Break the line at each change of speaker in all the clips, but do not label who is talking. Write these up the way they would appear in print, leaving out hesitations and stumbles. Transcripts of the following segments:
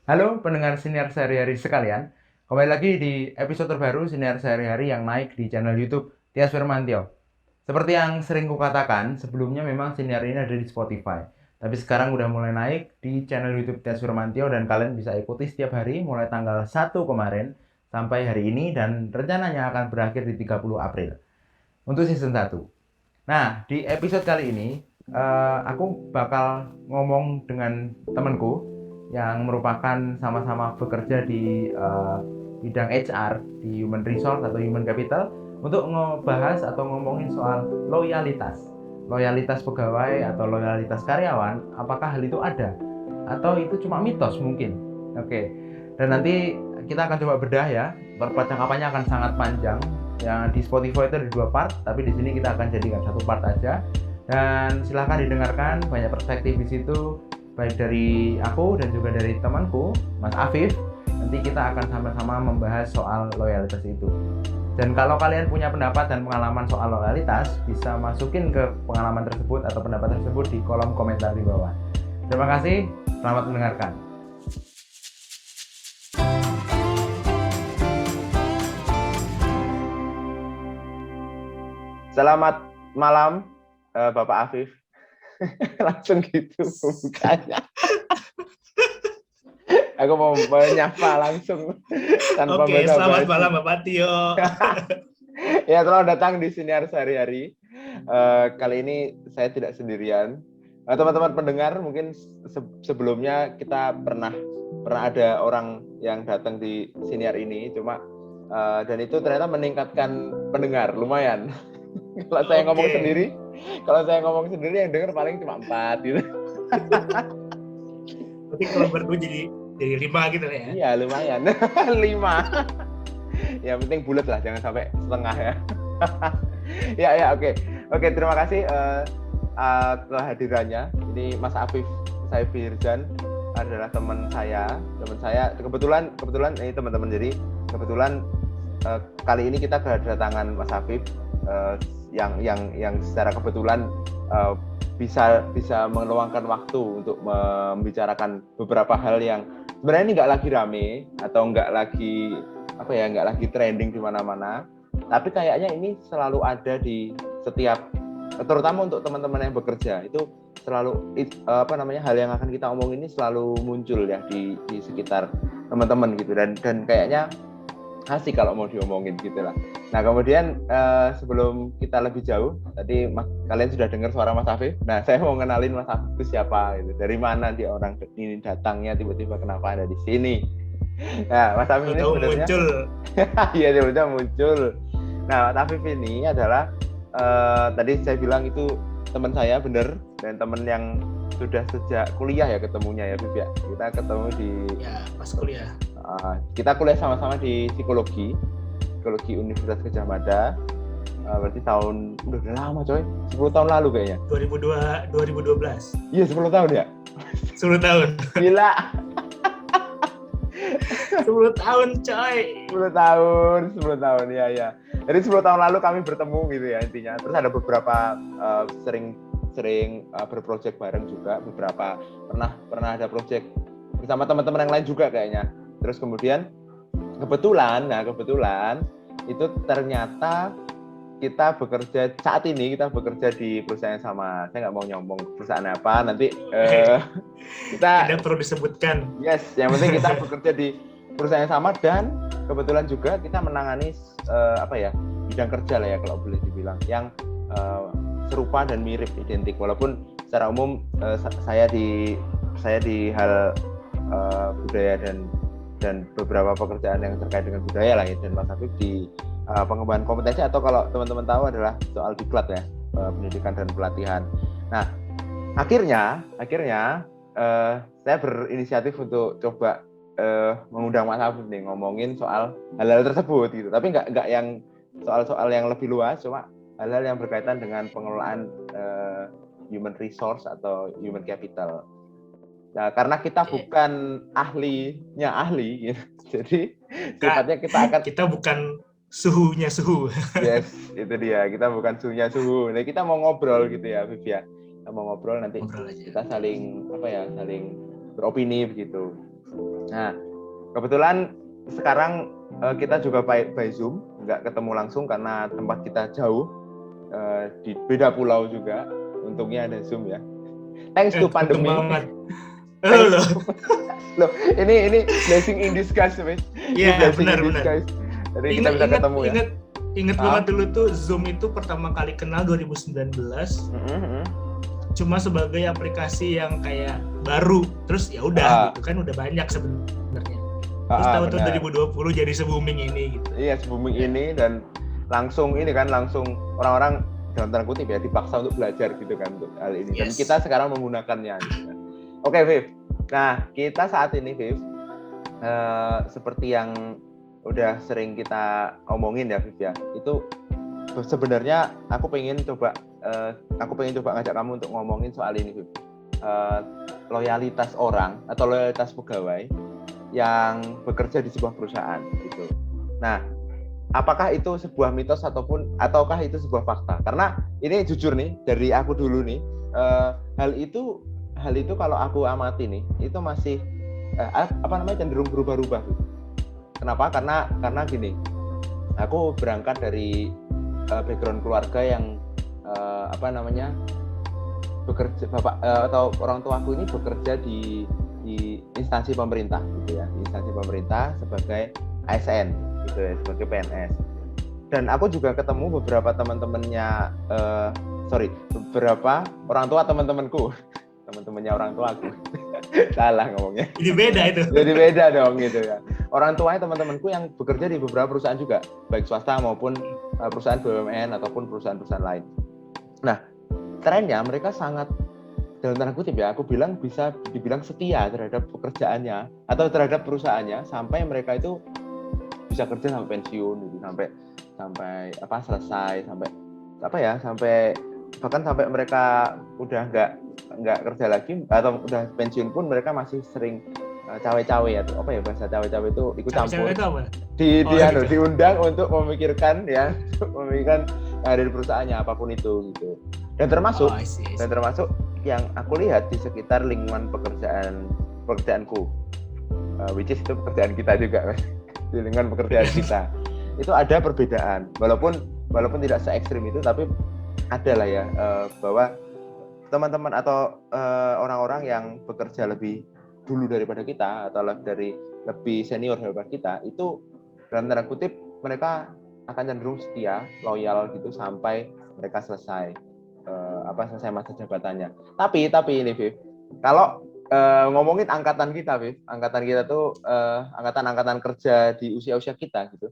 Halo pendengar siniar sehari-hari sekalian, kembali lagi di episode terbaru siniar sehari-hari yang naik di channel YouTube Tias Firmantio. Seperti yang sering kukatakan, sebelumnya memang siniar ini ada di Spotify, tapi sekarang udah mulai naik di channel YouTube Tias Firmantio dan kalian bisa ikuti setiap hari mulai tanggal 1 kemarin sampai hari ini dan rencananya akan berakhir di 30 April untuk season 1. Nah, di episode kali ini aku bakal ngomong dengan temanku yang merupakan sama-sama bekerja di bidang HR di Human Resource atau Human Capital untuk ngebahas atau ngomongin soal loyalitas. Loyalitas pegawai atau loyalitas karyawan, apakah hal itu ada? Atau itu cuma mitos mungkin? Oke, dan nanti kita akan coba bedah ya. Percakapannya akan sangat panjang. Yang di Spotify itu ada 2 part, tapi di sini kita akan jadikan 1 part aja. Dan silahkan didengarkan, banyak perspektif di situ, baik dari aku dan juga dari temanku, Mas Afif. Nanti kita akan sama-sama membahas soal loyalitas itu. Dan kalau kalian punya pendapat dan pengalaman soal loyalitas, bisa masukin ke pengalaman tersebut atau pendapat tersebut di kolom komentar di bawah. Terima kasih, selamat mendengarkan. Selamat malam, Bapak Afif. Langsung gitu bukanya. Aku mau menyapa langsung tanpa
Oke,
basa-basi.
selamat malam Bapak Tio.
Ya, selamat datang di Siniar Sehari-hari. Kali ini saya tidak sendirian. Teman-teman pendengar, mungkin sebelumnya kita pernah ada orang yang datang di Siniar ini, cuma dan itu ternyata meningkatkan pendengar lumayan. Kalau saya ngomong sendiri, yang denger paling cuma 4 gitu.
Tapi kalau berdua jadi 5 gitu ya.
Iya, lumayan. 5. Yang penting bulat lah, jangan sampai setengah ya. Ya, oke. Oke, terima kasih kehadirannya. Ini Mas Afif Saifirjan adalah teman saya. Kebetulan ini teman-teman, jadi kebetulan kali ini kita kedatangan Mas Afif yang secara kebetulan bisa meluangkan waktu untuk membicarakan beberapa hal yang sebenarnya ini nggak lagi rame atau nggak lagi trending di mana-mana, tapi kayaknya ini selalu ada di setiap, terutama untuk teman-teman yang bekerja, itu selalu hal yang akan kita omong ini selalu muncul ya di sekitar teman-teman gitu, dan kayaknya asik kalau mau diomongin gitu lah. Nah, kemudian sebelum kita lebih jauh, tadi kalian sudah dengar suara Mas Afif. Nah, saya mau kenalin Mas Afif itu siapa gitu. Dari mana dia orang ini datangnya, tiba-tiba kenapa ada di sini. Nah, Mas Afif ini sebenarnya
muncul.
Iya, tiba-tiba muncul. Nah, Mas Afif ini adalah tadi saya bilang itu teman saya, bener, dan teman yang sudah sejak kuliah ya ketemunya ya, Afif ya. Kita ketemu di
pas kuliah.
Kita kuliah sama-sama di psikologi Universitas Gadjah Mada. Berarti udah lama coy, 10 tahun lalu kayaknya.
2012.
Iya, 10 tahun ya?
10 tahun.
Gila.
10 tahun coy.
10 tahun, ya. Jadi 10 tahun lalu kami bertemu gitu ya intinya. Terus ada beberapa sering berproject bareng juga, beberapa pernah ada project bersama teman-teman yang lain juga kayaknya. Terus kemudian kebetulan itu ternyata kita bekerja di perusahaan yang sama. Saya nggak mau nyombong perusahaan apa, nanti kita
tidak perlu disebutkan.
Yes, yang penting kita bekerja di perusahaan yang sama, dan kebetulan juga kita menangani bidang kerja lah ya kalau boleh dibilang, yang serupa dan mirip, identik, walaupun secara umum saya di hal budaya dan beberapa pekerjaan yang terkait dengan budaya lah ya, dan Mas Habib di pengembangan kompetensi, atau kalau teman-teman tahu adalah soal diklat ya, pendidikan dan pelatihan. Nah, akhirnya saya berinisiatif untuk coba mengundang Mas Habib nih, ngomongin soal hal-hal tersebut gitu, tapi nggak yang soal-soal yang lebih luas, cuma hal-hal yang berkaitan dengan pengelolaan human resource atau human capital. Nah, karena kita bukan ahlinya ahli gitu. Jadi sifatnya
kita bukan suhunya suhu.
Yes, itu dia. Kita bukan suhunya suhu. Nah, kita mau ngobrol gitu ya, Viv ya. Kita mau ngobrol, nanti kita saling beropini begitu. Nah, kebetulan sekarang kita juga by Zoom, nggak ketemu langsung karena tempat kita jauh, di beda pulau juga. Untungnya ada Zoom ya. Thanks to
Untung
pandemi.
banget.
Thanks
Loh.
Loh, ini blessing in disguise, Mas.
Iya,
Blessing
benar.
in disguise. Jadi kita bisa ketemu ya.
Ingat banget dulu tuh Zoom itu pertama kali kenal 2019. Cuma sebagai aplikasi yang kayak baru. Terus ya udah gitu kan udah banyak sebenarnya. Terus tahun 2020 jadi se-booming ini gitu.
Iya, se-booming ini dan langsung orang-orang dalam tanda kutip ya dipaksa untuk belajar gitu kan untuk hal ini. Dan kita sekarang menggunakannya gitu kan. Oke, Viv. Nah, kita saat ini Viv seperti yang udah sering kita omongin ya Viv ya. Itu sebenarnya aku pengen coba ngajak kamu untuk ngomongin soal ini Viv. Loyalitas orang atau loyalitas pegawai yang bekerja di sebuah perusahaan gitu. Nah, apakah itu sebuah mitos ataukah itu sebuah fakta? Karena ini jujur nih dari aku dulu nih, hal itu kalau aku amati nih itu masih cenderung berubah-ubah. Kenapa? Karena gini, aku berangkat dari background keluarga yang bekerja atau orang tua aku ini bekerja di instansi pemerintah gitu ya, instansi pemerintah sebagai ASN gitu ya, sebagai PNS. Dan aku juga ketemu beberapa beberapa orang tua teman-temannya orang tua aku. Salah ngomongnya.
Jadi beda itu.
Jadi beda dong gitu ya. Orang tuanya teman-temanku yang bekerja di beberapa perusahaan juga, baik swasta maupun perusahaan BUMN ataupun perusahaan-perusahaan lain. Nah, trennya mereka sangat dalam tanda kutip ya, aku bilang bisa dibilang setia terhadap pekerjaannya atau terhadap perusahaannya sampai mereka itu bisa kerja sampai pensiun gitu, sampai selesai, sampai bahkan sampai mereka udah nggak kerja lagi atau udah pensiun pun mereka masih sering cawe-cawe ya, apa ya bahasa cawe-cawe itu ikut campur diundang untuk memikirkan dari perusahaannya apapun itu gitu. Dan termasuk yang aku lihat di sekitar lingkungan pekerjaanku, which is itu pekerjaan kita juga, Mas. Di lingkungan pekerjaan kita itu ada perbedaan, walaupun tidak se ekstrim itu, tapi ada lah ya, bahwa teman-teman atau orang-orang yang bekerja lebih dulu daripada kita atau lebih senior daripada kita itu dalam tanda kutip mereka akan cenderung setia, loyal gitu sampai mereka selesai masa jabatannya. Tapi ini Viv, kalau ngomongin angkatan kita tuh angkatan kerja di usia kita gitu.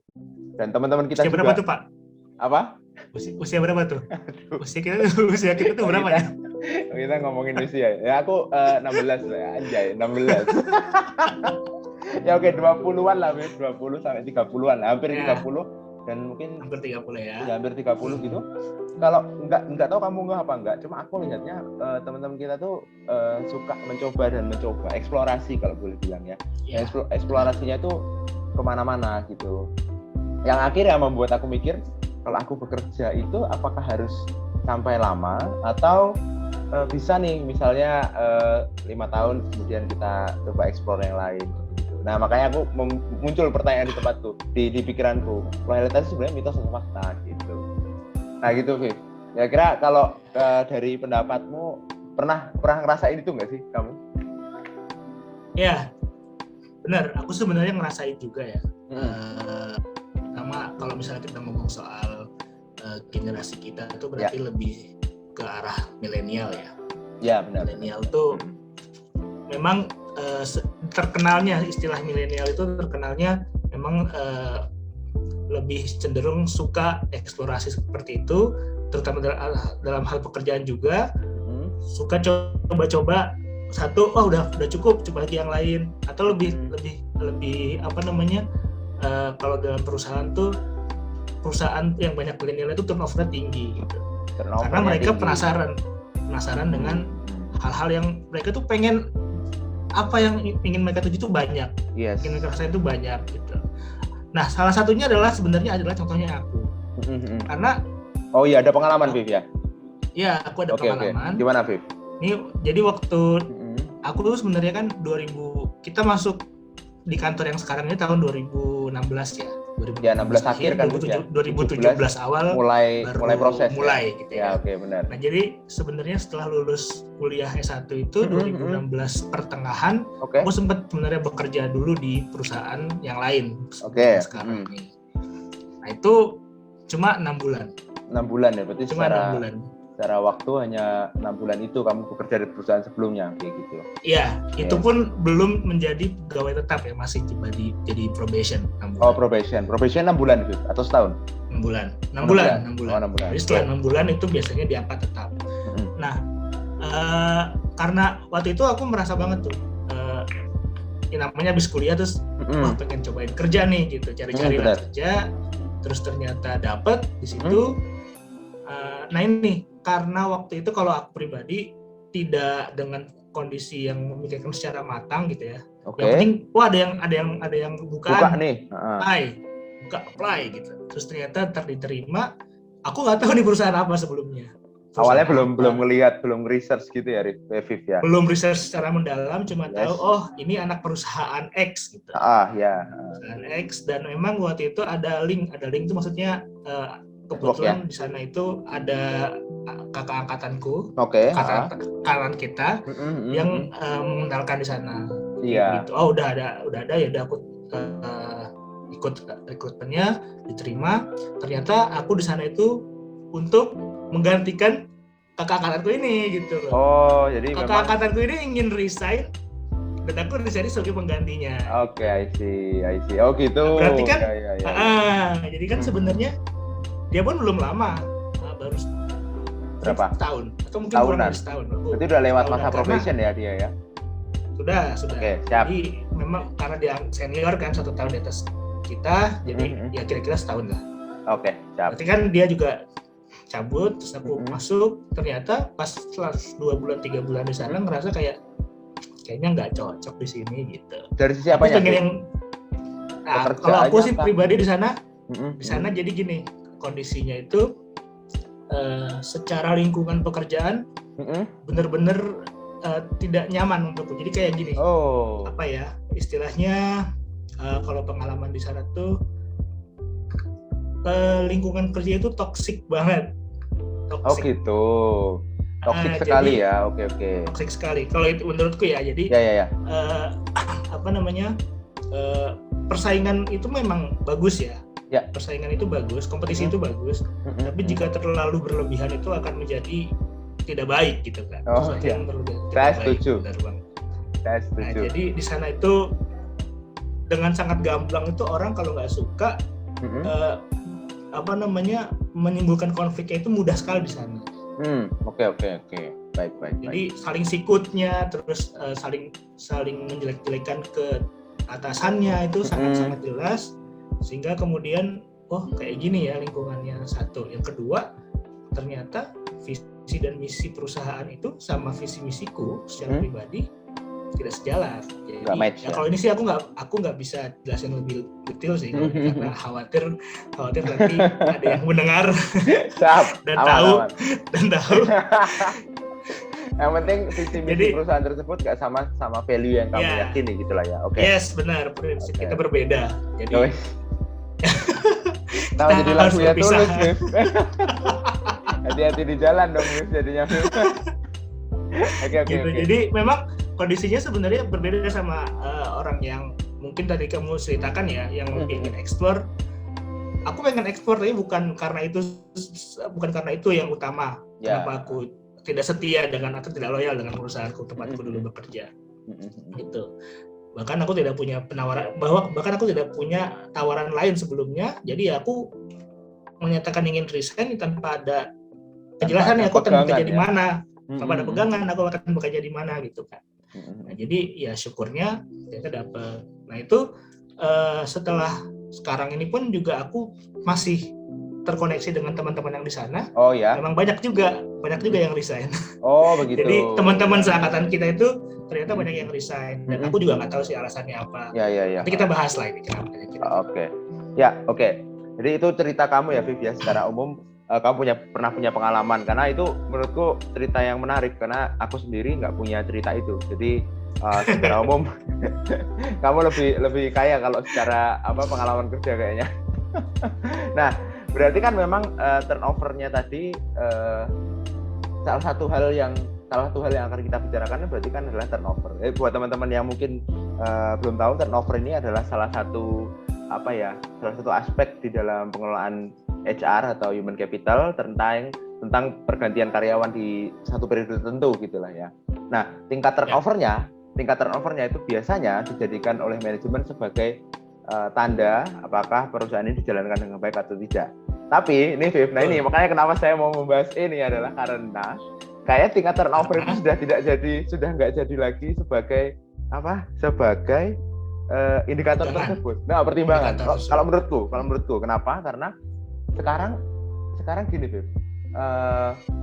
Dan teman-teman kita
usia
juga.
Berapa tuh, Pak?
Apa?
Usia berapa tuh? Usia kita tuh berapa ya?
Kita ngomongin usia. Ya aku 16 lah ya, anjay, 16. Ya oke, 20-an lah, Viv, 20 sampai 30-an lah, hampir 30 dan mungkin
hampir 30 ya.
Ya, hampir 30 gitu. Kalau enggak tahu kamu enggak apa enggak, cuma aku lihatnya teman-teman kita tuh suka mencoba, eksplorasi kalau boleh bilang ya. Eksplorasinya tuh kemana-mana gitu. Yang akhirnya membuat aku mikir, kalau aku bekerja itu apakah harus sampai lama atau bisa nih misalnya 5 tahun kemudian kita coba eksplor yang lain. Nah, makanya aku muncul pertanyaan di tempatku, di pikiranku. Loyalitas sebenarnya mitos atau fakta gitu. Nah, gitu, Viv. Kira-kira kalau dari pendapatmu pernah ngerasain itu nggak sih kamu?
Ya, benar. Aku sebenarnya ngerasain juga ya. Sama kalau misalnya kita ngomong soal generasi kita itu berarti lebih ke arah milenial ya.
Ya, benar.
Milenial itu memang terkenalnya, istilah milenial itu terkenalnya memang lebih cenderung suka eksplorasi seperti itu, terutama dalam hal pekerjaan juga. Suka coba-coba satu, udah cukup, coba lagi yang lain, atau lebih kalau dalam perusahaan yang banyak milenial itu turnover tinggi gitu. Karena mereka penasaran dengan hal-hal yang mereka tuh pengen, apa yang ingin mereka tuju itu banyak, ingin mereka rasain itu banyak gitu. Nah, salah satunya adalah contohnya aku. Karena
ada pengalaman Viv ya?
Iya, aku ada pengalaman.
Gimana Viv?
Ini jadi waktu aku tuh sebenarnya kan kita masuk di kantor yang sekarang ini tahun 2016 ya. 2016
ya 16 akhir kan
2017 awal
mulai proses
mulai
ya?
gitu
ya. Oke, benar.
Nah, jadi sebenarnya setelah lulus kuliah S1 itu 2016 pertengahan, aku sempat sebenarnya bekerja dulu di perusahaan yang lain sekarang ini. Nah, itu cuma 6 bulan.
6 bulan ya, berarti
cuma 6 bulan.
Secara waktu hanya 6 bulan itu kamu bekerja di perusahaan sebelumnya kayak gitu.
Iya, itu pun belum menjadi pegawai tetap ya, masih jadi probation 6 bulan.
Oh, probation 6 bulan gitu atau setahun?
6 bulan. 6 bulan. Jadi setelah 6 bulan itu biasanya diangkat tetap. Nah, karena waktu itu aku merasa banget tuh namanya habis kuliah terus wah pengen cobain kerja nih gitu, cari-cari kerja, terus ternyata dapet di situ. Nah ini karena waktu itu kalau aku pribadi tidak dengan kondisi yang memikirkan secara matang gitu ya. Yang penting ada yang buka
nih.
Apply gitu. Terus ternyata diterima. Aku nggak tahu di perusahaan apa sebelumnya.
Awalnya belum ngelihat, belum research gitu ya, Viv ya.
Belum research secara mendalam, cuma tahu ini anak perusahaan X gitu. Perusahaan X, dan memang waktu itu ada link itu maksudnya kebetulan di sana itu ada kakak angkatanku, kakak angkatan kita yang mengenalkan di sana. Gitu. Oh udah ada ya udah aku ikut rekrutmennya, diterima. Ternyata aku di sana itu untuk menggantikan kakak angkatanku ini gitu loh.
Oh, jadi
kakak angkatanku ini ingin resign dan aku di sini sebagai penggantinya.
Oke, I see. Oh gitu.
Berarti kan, jadi kan sebenarnya dia pun belum lama, baru
berapa?
Setahun atau mungkin kurang dari setahun.
Berarti udah lewat masa probation ya dia ya?
Sudah.
Oke, siap.
Jadi memang karena dia senior kan 1 tahun di atas kita, jadi ya kira-kira setahun lah.
Oke, siap.
Berarti kan dia juga cabut, terus aku masuk, ternyata pas setelah 2 bulan 3 bulan di sana ngerasa kayaknya nggak cocok di sini gitu.
Dari sisi apanya?
Kalau aku sih pribadi di sana jadi gini. Kondisinya itu secara lingkungan pekerjaan benar-benar tidak nyaman untukku. Jadi kayak gini, apa ya istilahnya, kalau pengalaman di sana tuh lingkungan kerja itu toksik banget.
Oh gitu, toksik sekali ya. Oke.
Toksik sekali. Kalau itu menurutku ya. Jadi persaingan itu memang bagus ya. Persaingan itu bagus, kompetisi itu bagus, tapi jika terlalu berlebihan itu akan menjadi tidak baik gitu kan.
Saya setuju.
Nah, jadi di sana itu dengan sangat gamblang itu orang kalau nggak suka menimbulkan konfliknya itu mudah sekali di sana.
Oke. Baik.
Jadi saling sikutnya, terus saling menjelek-jelekan ke atasannya itu sangat jelas. Sehingga kemudian kayak gini ya lingkungannya, satu. Yang kedua, ternyata visi dan misi perusahaan itu sama visi misiku secara pribadi tidak sejalan. Jadi kalau ini sih aku nggak bisa jelasin lebih detail sih karena khawatir nanti ada yang mendengar dan tahu.
Yang penting visi misi perusahaan tersebut nggak sama value yang kamu yakini gitulah ya. Oke.
Yes, benar. Prinsip kita berbeda. Jadi
kita jadi lagu ya tulus nih. Hati-hati di jalan dong Miss jadinya. Oke.
Jadi memang kondisinya sebenarnya berbeda sama orang yang mungkin tadi kamu ceritakan ya, yang ingin explore. Aku pengen explore tapi bukan karena itu yang utama. Kenapa aku tidak setia atau tidak loyal dengan perusahaanku tempatku dulu bekerja. Gitu. Bahkan aku tidak punya tawaran lain sebelumnya. Jadi aku menyatakan ingin resign tanpa ada kejelasan aku akan bekerja di mana, tanpa ada pegangan aku akan bekerja di mana gitu kan. Nah, jadi ya syukurnya ternyata dapat. Nah itu setelah sekarang ini pun juga aku masih terkoneksi dengan teman-teman yang di sana. Oh ya. Memang banyak juga yang resign. Oh begitu. Jadi teman-teman seangkatan kita itu ternyata banyak yang resign dan aku juga nggak tahu sih alasannya apa. Ya. Nanti kita bahas lah ini kenapa.
Oke. Jadi itu cerita kamu ya Viv ya, secara umum kamu pernah punya pengalaman, karena itu menurutku cerita yang menarik karena aku sendiri nggak punya cerita itu. Jadi secara umum kamu lebih kaya kalau secara pengalaman kerja kayaknya. Nah, berarti kan memang turnover-nya tadi salah satu hal yang akan kita bicarakan berarti kan adalah turnover. Buat teman-teman yang mungkin belum tahu, turnover ini adalah salah satu aspek di dalam pengelolaan HR atau human capital tentang pergantian karyawan di satu periode tertentu gitulah ya. Nah, tingkat turnovernya itu biasanya dijadikan oleh manajemen sebagai tanda apakah perusahaan ini dijalankan dengan baik atau tidak. Tapi ini Viv, ini makanya kenapa saya mau membahas ini adalah karena kayak tingkat turnover itu sudah nggak jadi lagi sebagai indikator tersebut. Nah, pertimbangan. Kalau menurutku, kenapa? Karena sekarang gini, Viv.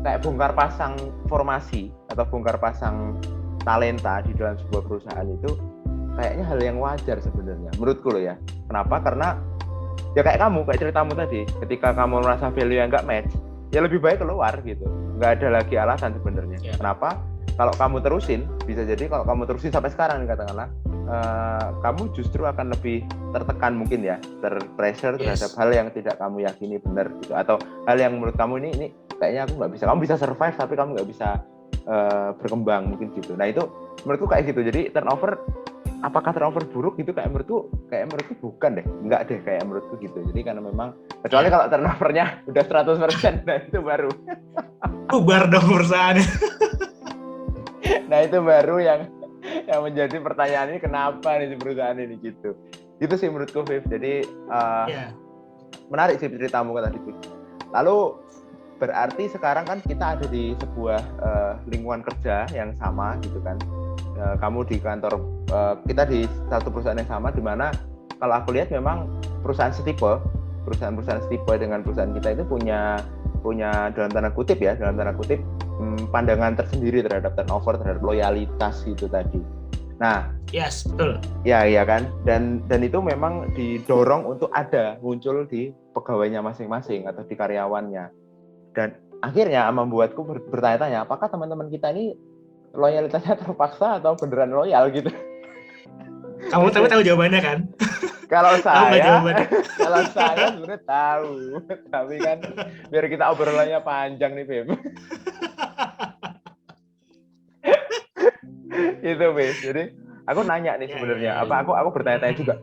Kayak bongkar pasang formasi atau bongkar pasang talenta di dalam sebuah perusahaan itu kayaknya hal yang wajar sebenarnya. Menurutku loh ya. Kenapa? Karena ya kayak ceritamu tadi, ketika kamu merasa value yang nggak match, ya lebih baik keluar gitu. Nggak ada lagi alasan sebenarnya. Yeah. Kenapa? Kalau kamu terusin, bisa jadi kalau kamu terusin sampai sekarang katakanlah, kamu justru akan lebih tertekan mungkin ya, terpressure terhadap hal yang tidak kamu yakini benar gitu, atau hal yang menurut kamu ini kayaknya aku nggak bisa. Kamu bisa survive tapi kamu nggak bisa berkembang mungkin gitu. Nah itu menurutku kayak gitu. Jadi apakah turnover buruk gitu? Kayak menurutku bukan deh, enggak deh kayak menurutku gitu. Jadi karena memang kecuali kalau turnovernya udah 100%, nah itu baru
bubar dong perusahaannya.
Nah itu baru yang menjadi pertanyaan ini, kenapa nih perusahaan ini gitu. Itu sih menurutku, Viv. Jadi menarik sih ceritamu tadi. Lalu berarti sekarang kan kita ada di sebuah lingkungan kerja yang sama gitu kan. Kamu di kantor, kita di satu perusahaan yang sama, di mana kalau aku lihat memang perusahaan setipe dengan perusahaan kita itu punya dalam tanda kutip pandangan tersendiri terhadap turnover, terhadap loyalitas gitu tadi. Nah,
yes, betul.
Ya, iya kan. Dan itu memang didorong untuk muncul di pegawainya masing-masing atau di karyawannya. Dan akhirnya membuatku bertanya-tanya, apakah teman-teman kita ini loyalitasnya terpaksa atau beneran loyal gitu?
Kamu tahu jawabannya kan?
Kalau saya sebenarnya tahu, tapi kan biar kita obrolannya panjang nih, Beb. Itu, Beb. Jadi aku nanya nih sebenarnya, aku bertanya-tanya juga.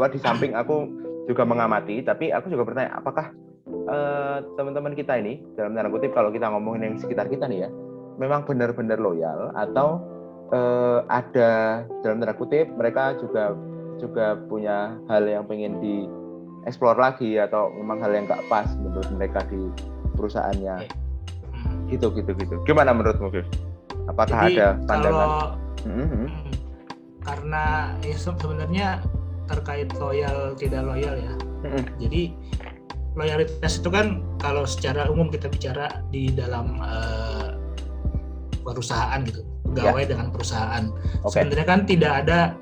Di samping aku juga mengamati, tapi aku juga bertanya, apakah teman-teman kita ini dalam tanda kutip kalau kita ngomongin yang sekitar kita nih ya, memang benar-benar loyal atau ada dalam tanda kutip mereka juga punya hal yang pengen dieksplor lagi atau memang hal yang nggak pas menurut mereka di perusahaannya. Gitu. Gimana menurutmu, Viv? Apakah
jadi,
ada pandangan?
Karena ya sebenarnya terkait loyal tidak loyal ya. Jadi loyalitas itu kan kalau secara umum kita bicara di dalam perusahaan gitu, pegawai dengan perusahaan. Sebenarnya kan tidak ada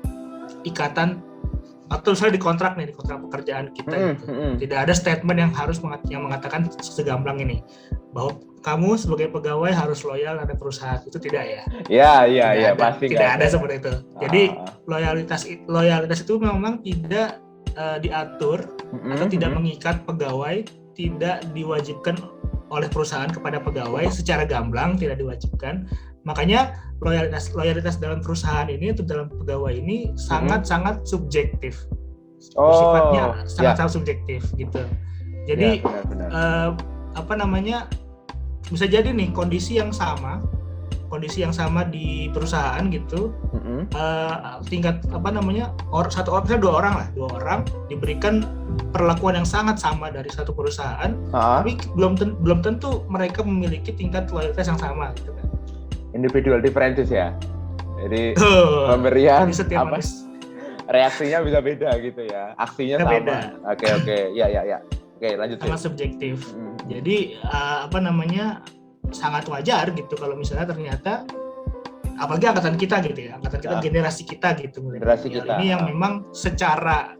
ikatan atau misalnya di kontrak pekerjaan kita gitu. Tidak ada statement yang harus mengatakan segamblang ini bahwa kamu sebagai pegawai harus loyal pada perusahaan, itu tidak ya?
Iya, pasti
tidak ada seperti itu. Jadi loyalitas itu memang tidak diatur atau tidak mengikat pegawai, tidak diwajibkan oleh perusahaan kepada pegawai secara gamblang, tidak diwajibkan. Makanya loyalitas dalam perusahaan ini atau dalam pegawai ini sangat-sangat subjektif. Sifatnya sangat subjektif gitu. Jadi bisa jadi nih kondisi yang sama di perusahaan gitu, tingkat dua orang diberikan perlakuan yang sangat sama dari satu perusahaan, tapi belum tentu mereka memiliki tingkat loyalitas yang sama gitu kan.
Individual differences ya. Jadi pemberian reaksinya bisa beda gitu ya. Aksinya sama.
Beda.
Oke. Ya. Oke, lanjut.
Sangat subjektif. Jadi sangat wajar gitu kalau misalnya ternyata apalagi angkatan kita gitu ya. Generasi kita gitu.
Generasi kita.
Ini yang memang secara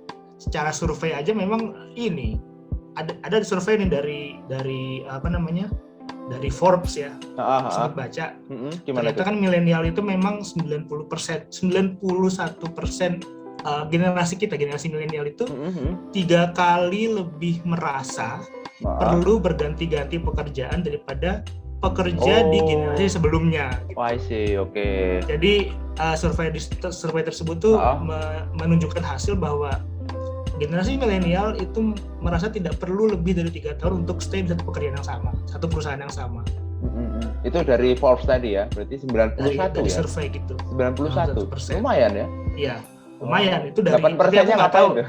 survei aja memang ini ada survei nih dari dari Forbes ya, sempat baca.
Gimana
ternyata
itu?
kan milenial itu memang 91% generasi kita, generasi milenial itu 3 kali lebih merasa perlu berganti-ganti pekerjaan daripada pekerja di generasi sebelumnya. Gitu.
I see, oke.
Jadi survei tersebut tuh menunjukkan hasil bahwa generasi milenial itu merasa tidak perlu lebih dari 3 tahun untuk stay di satu pekerjaan yang sama, satu perusahaan yang sama.
Itu dari Forbes tadi ya, berarti 91
dari
ya?
survei gitu.
91, lumayan ya?
Iya, lumayan. Itu dari
8%-nya ngapain tuh?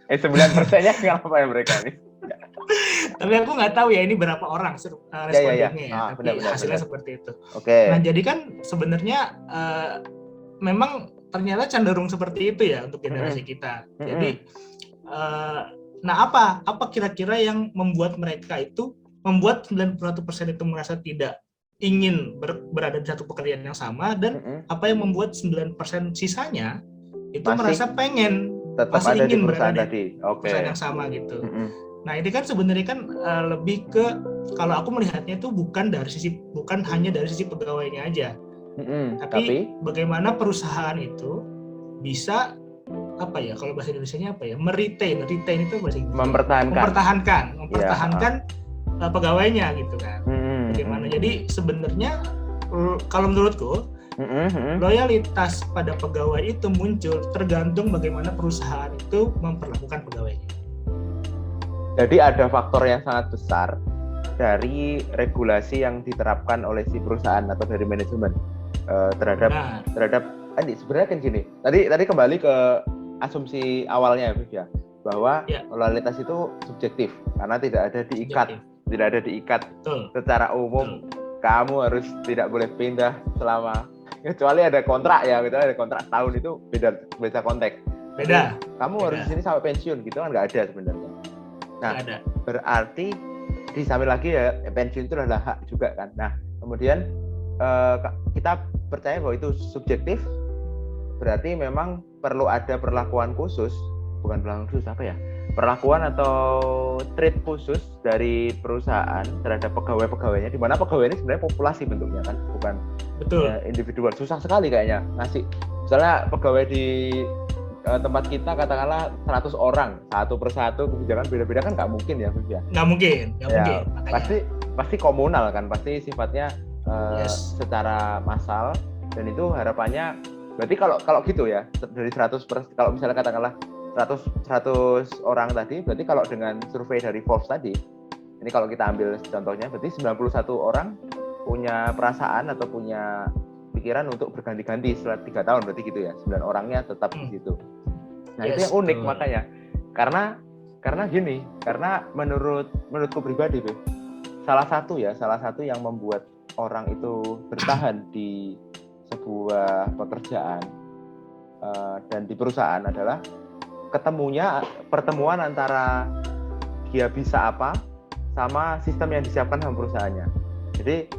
9%-nya ngapain mereka nih?
Tapi aku nggak tahu ya ini berapa orang respondennya ya. Tapi hasilnya seperti itu.
Oke.
Nah jadi kan sebenarnya memang ternyata cenderung seperti itu ya untuk generasi kita. Jadi nah apa kira-kira yang membuat mereka itu membuat 91% itu merasa tidak ingin berada di satu pekerjaan yang sama, dan apa yang membuat 9% sisanya itu merasa pengen
tetap
masih
ada
ingin
di perusahaan
berada
tadi.
di perusahaan yang sama gitu. Nah ini kan sebenarnya kan lebih ke, kalau aku melihatnya itu bukan hanya dari sisi pegawainya aja, tapi bagaimana perusahaan itu bisa kalau bahasa Indonesianya meretain itu bahasa Inggris, mempertahankan pegawainya gitu kan. Bagaimana? Jadi sebenarnya kalau menurutku loyalitas pada pegawai itu muncul tergantung bagaimana perusahaan itu memperlakukan pegawainya.
Jadi ada faktor yang sangat besar dari regulasi yang diterapkan oleh si perusahaan atau dari manajemen terhadap sebenarnya kan gini. Tadi kembali ke asumsi awalnya ya, bahwa loyalitas itu subjektif karena tidak ada diikat secara umum. Kamu harus tidak boleh pindah selama, kecuali ada kontrak ya, gitu, ada kontrak tahun itu beda konteks.
Beda.
Kamu harus di sini sampai pensiun gitu kan, nggak ada sebenarnya. Nah, berarti di samping lagi ya pensiun itu adalah hak juga kan. Nah, kemudian kita percaya bahwa itu subjektif, berarti memang perlu ada perlakuan khusus, perlakuan atau treat khusus dari perusahaan terhadap pegawai-pegawainya, di mana pegawai ini sebenarnya populasi bentuknya kan, bukan individual. Susah sekali kayaknya ngasih, misalnya pegawai di tempat kita katakanlah 100 orang, satu persatu kebijakan beda-beda kan nggak mungkin ya, Bus ya?
Nggak mungkin.
Pasti komunal kan, pasti sifatnya secara massal, dan itu harapannya berarti kalau gitu ya, dari 100%, kalau misalnya katakanlah 100 orang tadi, berarti kalau dengan survei dari Forbes tadi, ini kalau kita ambil contohnya, berarti 91 orang punya perasaan atau punya pikiran untuk berganti-ganti setelah 3 tahun, berarti gitu ya, 9 orangnya tetap di situ. Nah, itu yang unik makanya. Karena gini, karena menurutku pribadi, salah satu yang membuat orang itu bertahan di sebuah pekerjaan dan di perusahaan adalah pertemuan antara dia bisa apa sama sistem yang disiapkan sama perusahaannya. Jadi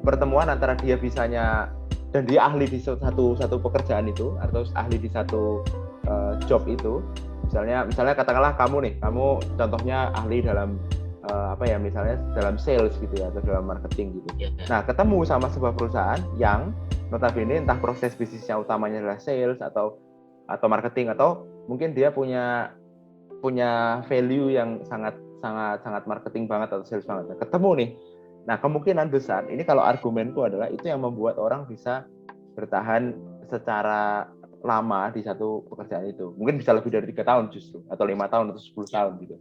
pertemuan antara dia bisanya dan dia ahli di satu pekerjaan itu atau ahli di satu job itu. Misalnya katakanlah kamu contohnya ahli dalam misalnya dalam sales gitu ya, atau dalam marketing gitu. Nah, ketemu sama sebuah perusahaan yang notabene entah proses bisnisnya utamanya adalah sales atau marketing, atau mungkin dia punya value yang sangat marketing banget atau sales banget. Nah, ketemu nih. Nah, kemungkinan besar ini, kalau argumenku adalah itu yang membuat orang bisa bertahan secara lama di satu pekerjaan itu. Mungkin bisa lebih dari 3 tahun justru, atau 5 tahun atau 10 tahun gitu.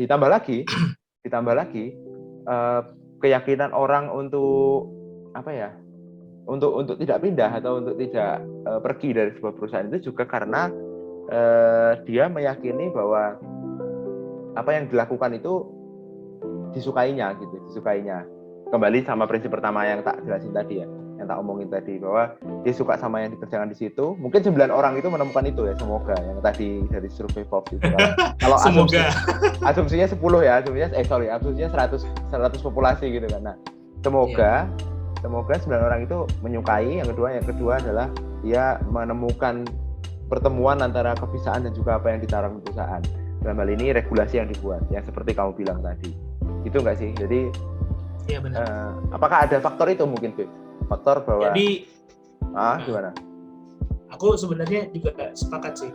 Ditambah lagi keyakinan orang untuk untuk tidak pindah atau untuk tidak pergi dari sebuah perusahaan itu juga karena dia meyakini bahwa apa yang dilakukan itu disukainya. Kembali sama prinsip pertama yang tak jelasin tadi ya, yang tak omongin tadi, bahwa dia suka sama yang dikerjakan di situ. Mungkin 9 orang itu menemukan itu ya, semoga, yang tadi dari survei Forbes itu. Kalau asumsinya 10 ya, asumsinya 100 populasi gitu kan. Nah, semoga 9 orang itu menyukai. Yang kedua adalah dia menemukan pertemuan antara kebisaan dan juga apa yang ditaruh di perusahaan. Dalam hal ini regulasi yang dibuat, yang seperti kamu bilang tadi. gitu nggak sih? Jadi
Iya benar.
apakah ada faktor itu mungkin, Bib? Faktor bahwa
Jadi
gimana?
aku sebenarnya juga sepakat sih.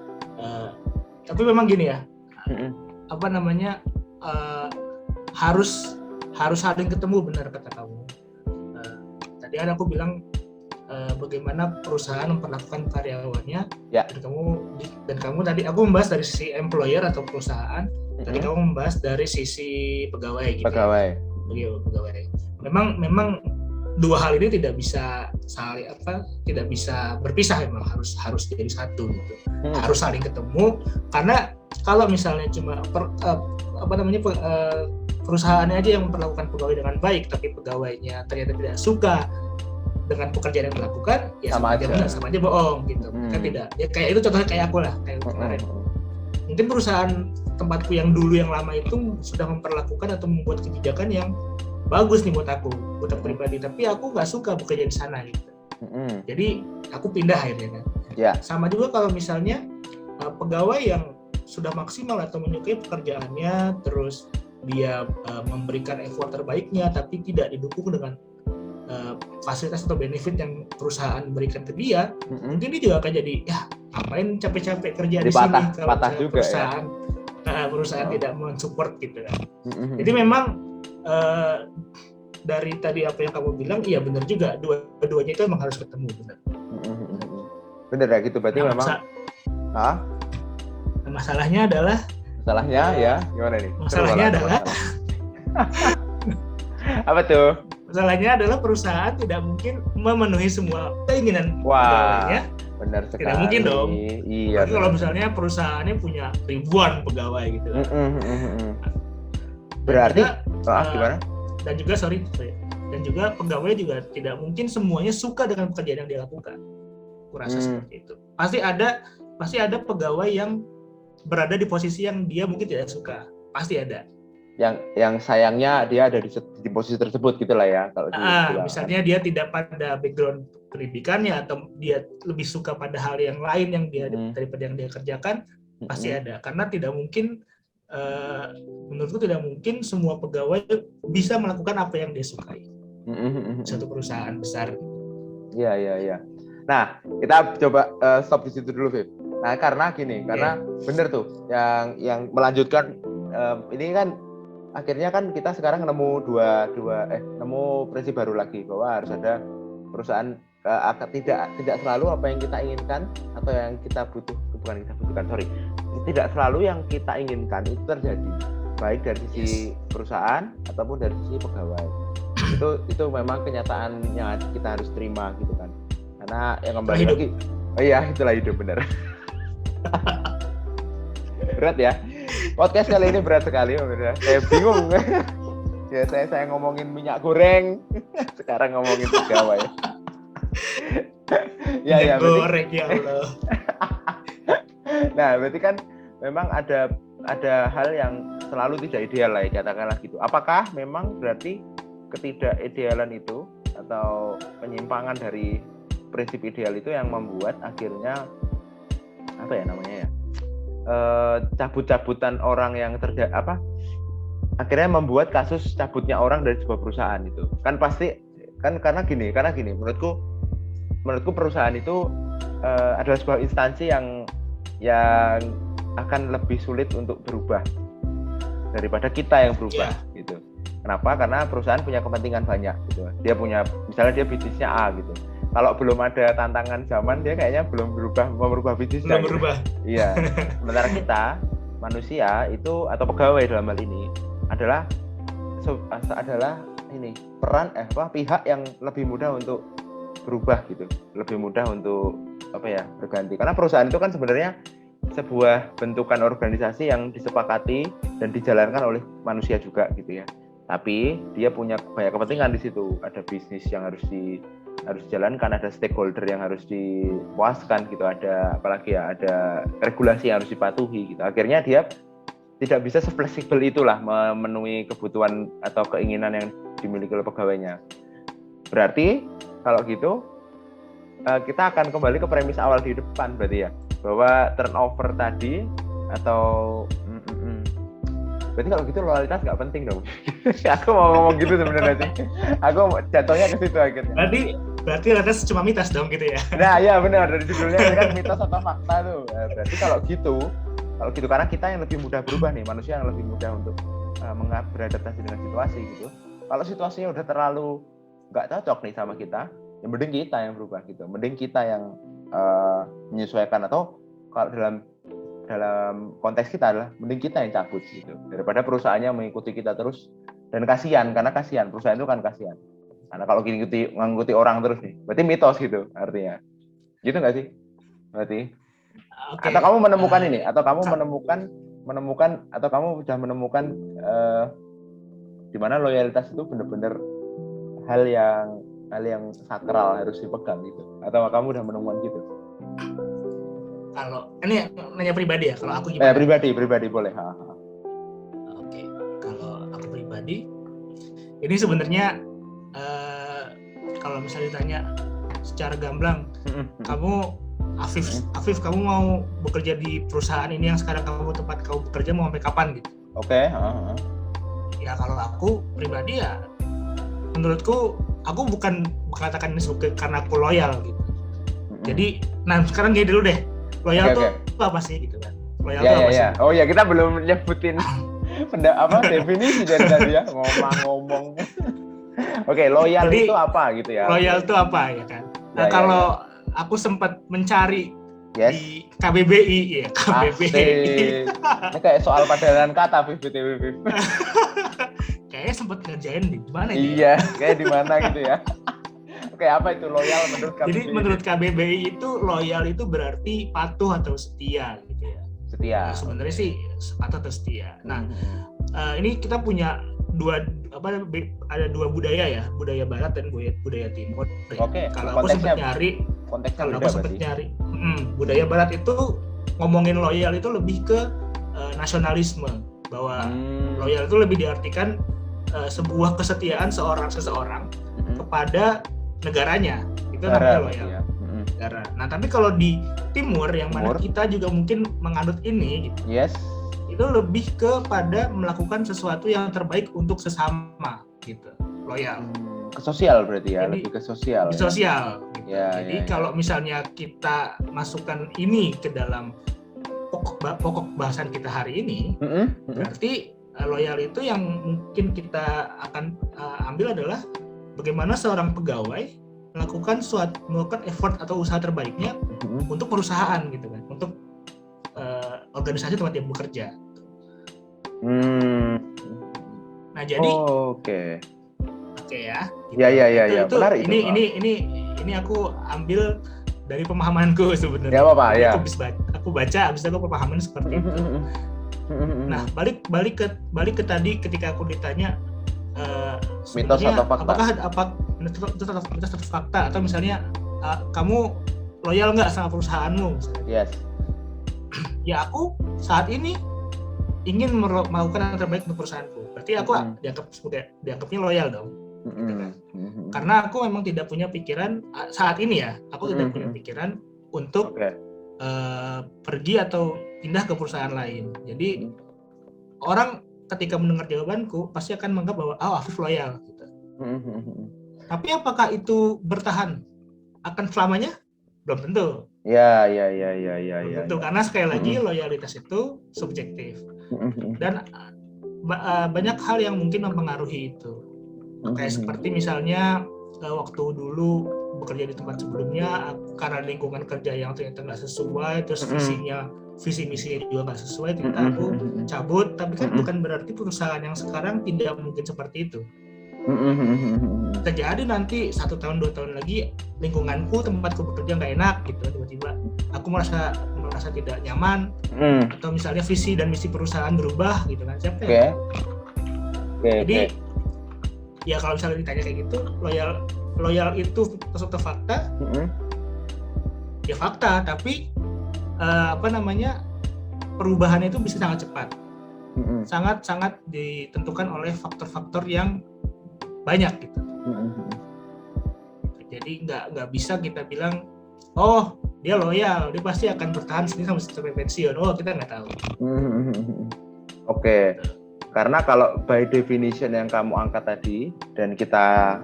Tapi memang gini ya, apa namanya, harus saling ketemu, benar kata kamu. Tadi kan aku bilang bagaimana perusahaan memperlakukan karyawannya, dan kamu tadi aku membahas dari sisi employer atau perusahaan, tadi kamu membahas dari sisi pegawai gitu. Pegawai. Memang dua hal ini tidak bisa tidak bisa berpisah, memang harus jadi satu gitu. Harus saling ketemu, karena kalau misalnya cuma perusahaannya aja yang memperlakukan pegawai dengan baik, tapi pegawainya ternyata tidak suka dengan pekerjaan yang dilakukan, ya sama aja bohong gitu. Kan tidak. Ya kayak itu contohnya kayak aku lah, kayak kemarin. Mungkin perusahaan tempatku yang dulu yang lama itu sudah memperlakukan atau membuat kebijakan yang bagus nih buat aku pribadi, tapi aku nggak suka bekerja di sana gitu. Jadi aku pindah akhirnya kan. Sama juga kalau misalnya pegawai yang sudah maksimal atau menyukai pekerjaannya, terus dia memberikan effort terbaiknya, tapi tidak didukung dengan fasilitas atau benefit yang perusahaan berikan ke dia, mungkin dia juga akan jadi, ya ngapain capek-capek kerja di sini kalau perusahaan tidak mensupport gitu kan. Jadi memang dari tadi apa yang kamu bilang, iya benar juga, dua-duanya itu memang harus ketemu, benar.
Benar ya gitu, berarti memang.
Masalahnya ya
gimana nih?
Masalahnya adalah
apa tuh?
Masalahnya adalah perusahaan tidak mungkin memenuhi semua keinginan
pegawainya. Benar sekali.
Tidak mungkin dong.
Iya.
Kalau misalnya perusahaannya punya ribuan pegawai gitu.
Berarti gimana?
Dan juga pegawai juga tidak mungkin semuanya suka dengan pekerjaan yang dia lakukan. Kurasa seperti itu. Pasti ada pegawai yang berada di posisi yang dia mungkin tidak suka. Pasti ada.
Yang sayangnya dia ada di posisi tersebut gitulah ya, kalau
misalnya dia tidak pada background pendidikannya, atau dia lebih suka pada hal yang lain yang dia daripada yang dia kerjakan, pasti ada. Karena tidak mungkin, menurutku tidak mungkin semua pegawai bisa melakukan apa yang dia sukai. Satu perusahaan besar.
Iya. Nah, kita coba stop di situ dulu, Vip. Nah, karena bener tuh yang melanjutkan ini kan. Akhirnya kan kita sekarang nemu prinsip baru lagi, bahwa harus ada perusahaan tidak selalu apa yang kita inginkan atau yang kita tidak selalu yang kita inginkan itu terjadi, baik dari sisi perusahaan ataupun dari sisi pegawai. Itu memang kenyataan yang kita harus terima gitu kan, karena yang kembali lagi itulah hidup, benar. Berat ya. Podcast kali ini berat sekali, pemirsa. Saya bingung. Ya, saya ngomongin minyak goreng, sekarang ngomongin pegawai.
Minyak goreng, ya Allah.
Nah, berarti kan memang ada hal yang selalu tidak ideal lah, katakanlah gitu. Apakah memang berarti ketidakidealan itu atau penyimpangan dari prinsip ideal itu yang membuat akhirnya cabut-cabutan orang yang akhirnya membuat kasus cabutnya orang dari sebuah perusahaan itu kan pasti kan karena gini menurutku perusahaan itu adalah sebuah instansi yang akan lebih sulit untuk berubah daripada kita yang berubah gitu. Kenapa? Karena perusahaan punya kepentingan banyak gitu. Misalnya dia bisnisnya A gitu. Kalau belum ada tantangan zaman, dia kayaknya belum merubah bisnisnya.
Belum berubah.
Iya. Sementara kita, manusia itu atau pegawai dalam hal ini adalah pihak yang lebih mudah untuk berubah gitu, lebih mudah untuk berganti. Karena perusahaan itu kan sebenarnya sebuah bentukan organisasi yang disepakati dan dijalankan oleh manusia juga gitu ya. Tapi dia punya banyak kepentingan di situ. Ada bisnis yang harus dijalankan, ada stakeholder yang harus dipuaskan gitu, ada regulasi yang harus dipatuhi gitu. Akhirnya dia tidak bisa sefleksibel itulah memenuhi kebutuhan atau keinginan yang dimiliki oleh pegawainya. Berarti kalau gitu kita akan kembali ke premis awal di depan berarti ya, bahwa turnover tadi atau Berarti kalau gitu loyalitas nggak penting dong. Aku mau ngomong gitu sebenarnya sih. Aku jatuhnya ke situ akhirnya.
Berarti loyalitas cuma mitos dong gitu ya.
Nah, iya benar, dari judulnya ini kan mitos atau fakta tuh. Berarti kalau gitu karena kita yang lebih mudah berubah nih, manusia yang lebih mudah untuk beradaptasi dengan situasi gitu. Kalau situasinya udah terlalu nggak cocok nih sama kita, ya mending kita yang berubah gitu. Mending kita yang menyesuaikan, atau kalau dalam konteks kita adalah mending kita yang cabut gitu. Daripada perusahaannya mengikuti kita terus, dan kasihan, karena kasihan, perusahaan itu kan kasihan. Karena kalau ngikuti orang terus nih, berarti mitos gitu artinya. Gitu nggak sih? Berarti. Okay. Atau kamu menemukan ini, atau kamu menemukan atau kamu sudah menemukan di mana loyalitas itu benar-benar hal yang sakral harus dipegang gitu. Atau kamu udah menemukan gitu?
Kalau ini nanya pribadi ya, kalau aku gimana?
Pribadi boleh.
Oke, kalau aku pribadi, ini sebenarnya kalau misalnya ditanya secara gamblang, kamu Afif, kamu mau bekerja di perusahaan ini yang sekarang tempat kamu bekerja mau sampai kapan gitu?
Oke.
Ya kalau aku pribadi ya, menurutku aku bukan mengatakan ini karena aku loyal gitu. Jadi, nah sekarang gini dulu deh. Loyal tuh apa sih gitu kan? Loyal tuh apa sih?
Oh ya, kita belum nyebutin definisi dari tadi ya, ngomong. Oke, loyal jadi, itu apa gitu ya?
Loyal itu apa ya kan? Nah, kalau aku sempat mencari di KBBI ya, KBBI.
Ini kayak soal padanan kata BTW.
Kayaknya sempat ngerjain di mana ya?
Iya, kayak di mana gitu ya. Oke, apa itu loyal menurut KBBI?
Jadi menurut KBBI itu loyal itu berarti patuh atau setia gitu ya.
Setia.
Nah, sebenarnya sih patuh atau setia. Nah, ini kita punya ada dua budaya ya, budaya barat dan budaya timur.
Oke.
Kalau aku sempat nyari, budaya barat itu ngomongin loyal itu lebih ke nasionalisme, bahwa loyal itu lebih diartikan sebuah kesetiaan seseorang kepada negaranya, itu namanya loyal. Negara. Nah, tapi kalau di timur yang mana kita juga mungkin menganut ini gitu.
Yes.
Itu lebih kepada melakukan sesuatu yang terbaik untuk sesama gitu. Loyal.
Ke sosial berarti ya, lebih ke sosial.
Ke sosial. Gitu.
Ya,
jadi kalau misalnya kita masukkan ini ke dalam pokok bahasan kita hari ini, berarti loyal itu yang mungkin kita akan ambil adalah bagaimana seorang pegawai melakukan effort atau usaha terbaiknya untuk perusahaan gitu kan, untuk organisasi tempat dia bekerja. Nah jadi
Oke
ya.
Gitu. Ya.
Itu, ini aku ambil dari pemahamanku sebenarnya.
Ya apa ya.
Aku baca, habis itu aku pemahaman seperti itu. Nah balik ke tadi ketika aku ditanya
mitos atau fakta?
Apakah mitos atau fakta, atau misalnya kamu loyal nggak sama perusahaanmu? Misalnya.
Yes.
Ya aku saat ini ingin melakukan yang terbaik untuk perusahaanku. Berarti aku dianggapnya loyal dong. Karena aku memang tidak punya pikiran saat ini ya. Aku tidak punya pikiran untuk pergi atau pindah ke perusahaan lain. Jadi orang ketika mendengar jawabanku pasti akan menganggap bahwa Afif loyal gitu. Tapi apakah itu bertahan akan selamanya? Belum tentu.
Ya.
Belum tentu, karena sekali lagi loyalitas itu subjektif. Dan banyak hal yang mungkin mempengaruhi itu. Kayak seperti misalnya waktu dulu bekerja di tempat sebelumnya, karena lingkungan kerja yang ternyata nggak sesuai, terus visi misinya juga nggak sesuai, ternyata aku cabut. Tapi kan bukan berarti perusahaan yang sekarang tidak mungkin seperti itu. Terjadi nanti 1 tahun 2 tahun lagi lingkunganku, tempatku bekerja nggak enak gitu, tiba-tiba aku merasa tidak nyaman, atau misalnya visi dan misi perusahaan berubah gitu kan, siapa ya? Jadi ya kalau misalnya ditanya kayak gitu, loyal itu sesuatu fakta, ya fakta, tapi perubahan itu bisa sangat cepat, sangat ditentukan oleh faktor-faktor yang banyak gitu. Jadi nggak bisa kita bilang dia loyal, dia pasti akan bertahan sini sampai pensiun. Kita nggak tahu.
Oke. Karena kalau by definition yang kamu angkat tadi dan kita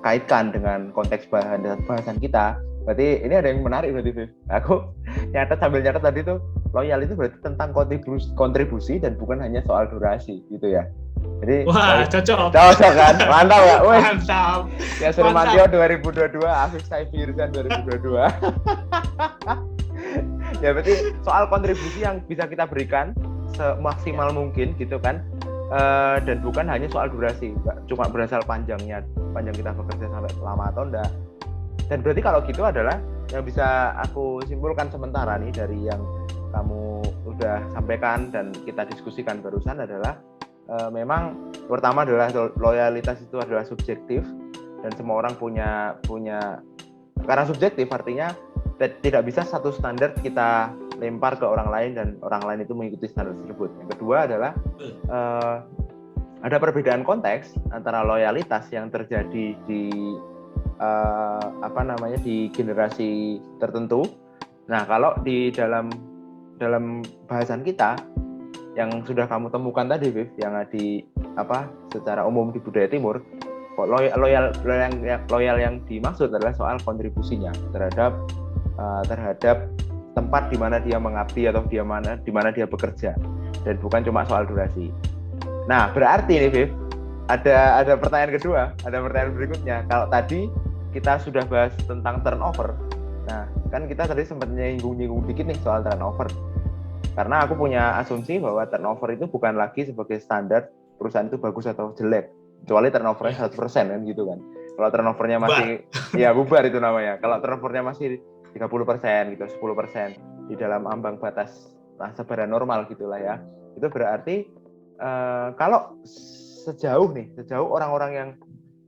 kaitkan dengan konteks bahasan kita, berarti ini ada yang menarik berarti, Viv. Aku sambil nyatet tadi tuh, loyal itu berarti tentang kontribusi dan bukan hanya soal durasi gitu ya. Jadi
wah, cocok
kan? Mantap ya?
Mantap.
Tias Firmantio 2022, Afif Saify Irzan 2022. Ya berarti soal kontribusi yang bisa kita berikan semaksimal mungkin gitu kan. Dan bukan hanya soal durasi, cuma berasal panjang kita bekerja sampai lama atau enggak. Dan berarti kalau gitu adalah yang bisa aku simpulkan sementara nih dari yang kamu udah sampaikan dan kita diskusikan barusan adalah memang pertama adalah loyalitas itu adalah subjektif dan semua orang punya karena subjektif artinya tidak bisa satu standar kita lempar ke orang lain dan orang lain itu mengikuti standar tersebut. Yang kedua adalah ada perbedaan konteks antara loyalitas yang terjadi di di generasi tertentu. Nah, kalau di dalam bahasan kita yang sudah kamu temukan tadi, Viv, yang secara umum di budaya timur, loyal yang dimaksud adalah soal kontribusinya terhadap tempat di mana dia mengabdi atau di mana dia bekerja, dan bukan cuma soal durasi. Nah, berarti nih, Viv, ada pertanyaan kedua, ada pertanyaan berikutnya. Kalau tadi kita sudah bahas tentang turnover, nah kan kita tadi sempat nyinggung dikit nih soal turnover. Karena aku punya asumsi bahwa turnover itu bukan lagi sebagai standar perusahaan itu bagus atau jelek, kecuali turnovernya 100% kan gitu kan. Kalau turnovernya masih bubar itu namanya. Kalau turnovernya masih 30% gitu, 10% di dalam ambang batas sebaran normal gitulah ya. Itu berarti kalau sejauh orang-orang yang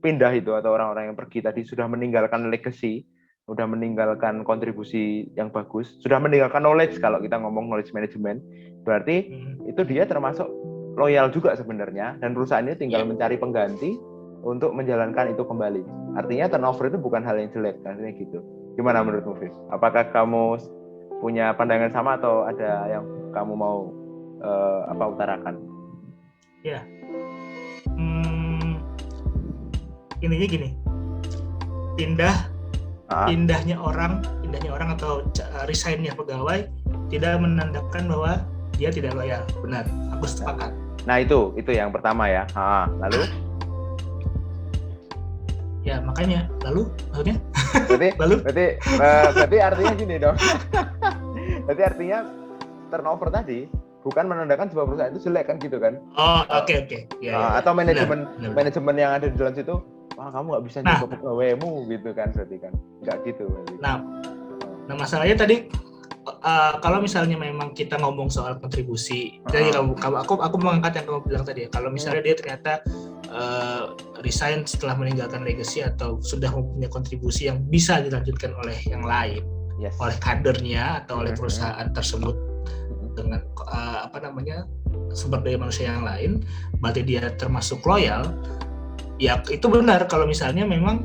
pindah itu atau orang-orang yang pergi tadi sudah meninggalkan legacy, sudah meninggalkan kontribusi yang bagus, sudah meninggalkan knowledge, kalau kita ngomong knowledge management, berarti itu dia termasuk loyal juga sebenarnya, dan perusahaannya tinggal mencari pengganti untuk menjalankan itu kembali. Artinya turnover itu bukan hal yang jelek, artinya gitu. Gimana menurutmu, Viv? Apakah kamu punya pandangan sama atau ada yang kamu mau utarakan?
Ya, intinya gini, pindahnya orang atau resign-nya pegawai tidak menandakan bahwa dia tidak loyal. Benar, aku sepakat.
Nah itu yang pertama ya. Lalu?
Ya makanya, maksudnya?
Berarti artinya gini dong. Berarti artinya turnover tadi bukan menandakan sebuah perusahaan itu jelek kan gitu kan?
Oh oke. Ya,
atau manajemen yang ada di dalam situ, wah kamu nggak bisa jaga pegawaimu gitu kan, berarti kan nggak gitu berarti.
Nah masalahnya tadi kalau misalnya memang kita ngomong soal kontribusi, jadi aku mengangkat yang kamu bilang tadi ya, kalau misalnya dia ternyata resign setelah meninggalkan legacy atau sudah mempunyai kontribusi yang bisa dilanjutkan oleh yang lain, oleh kadernya atau oleh perusahaan tersebut dengan sumber daya manusia yang lain, berarti dia termasuk loyal. Ya itu benar kalau misalnya memang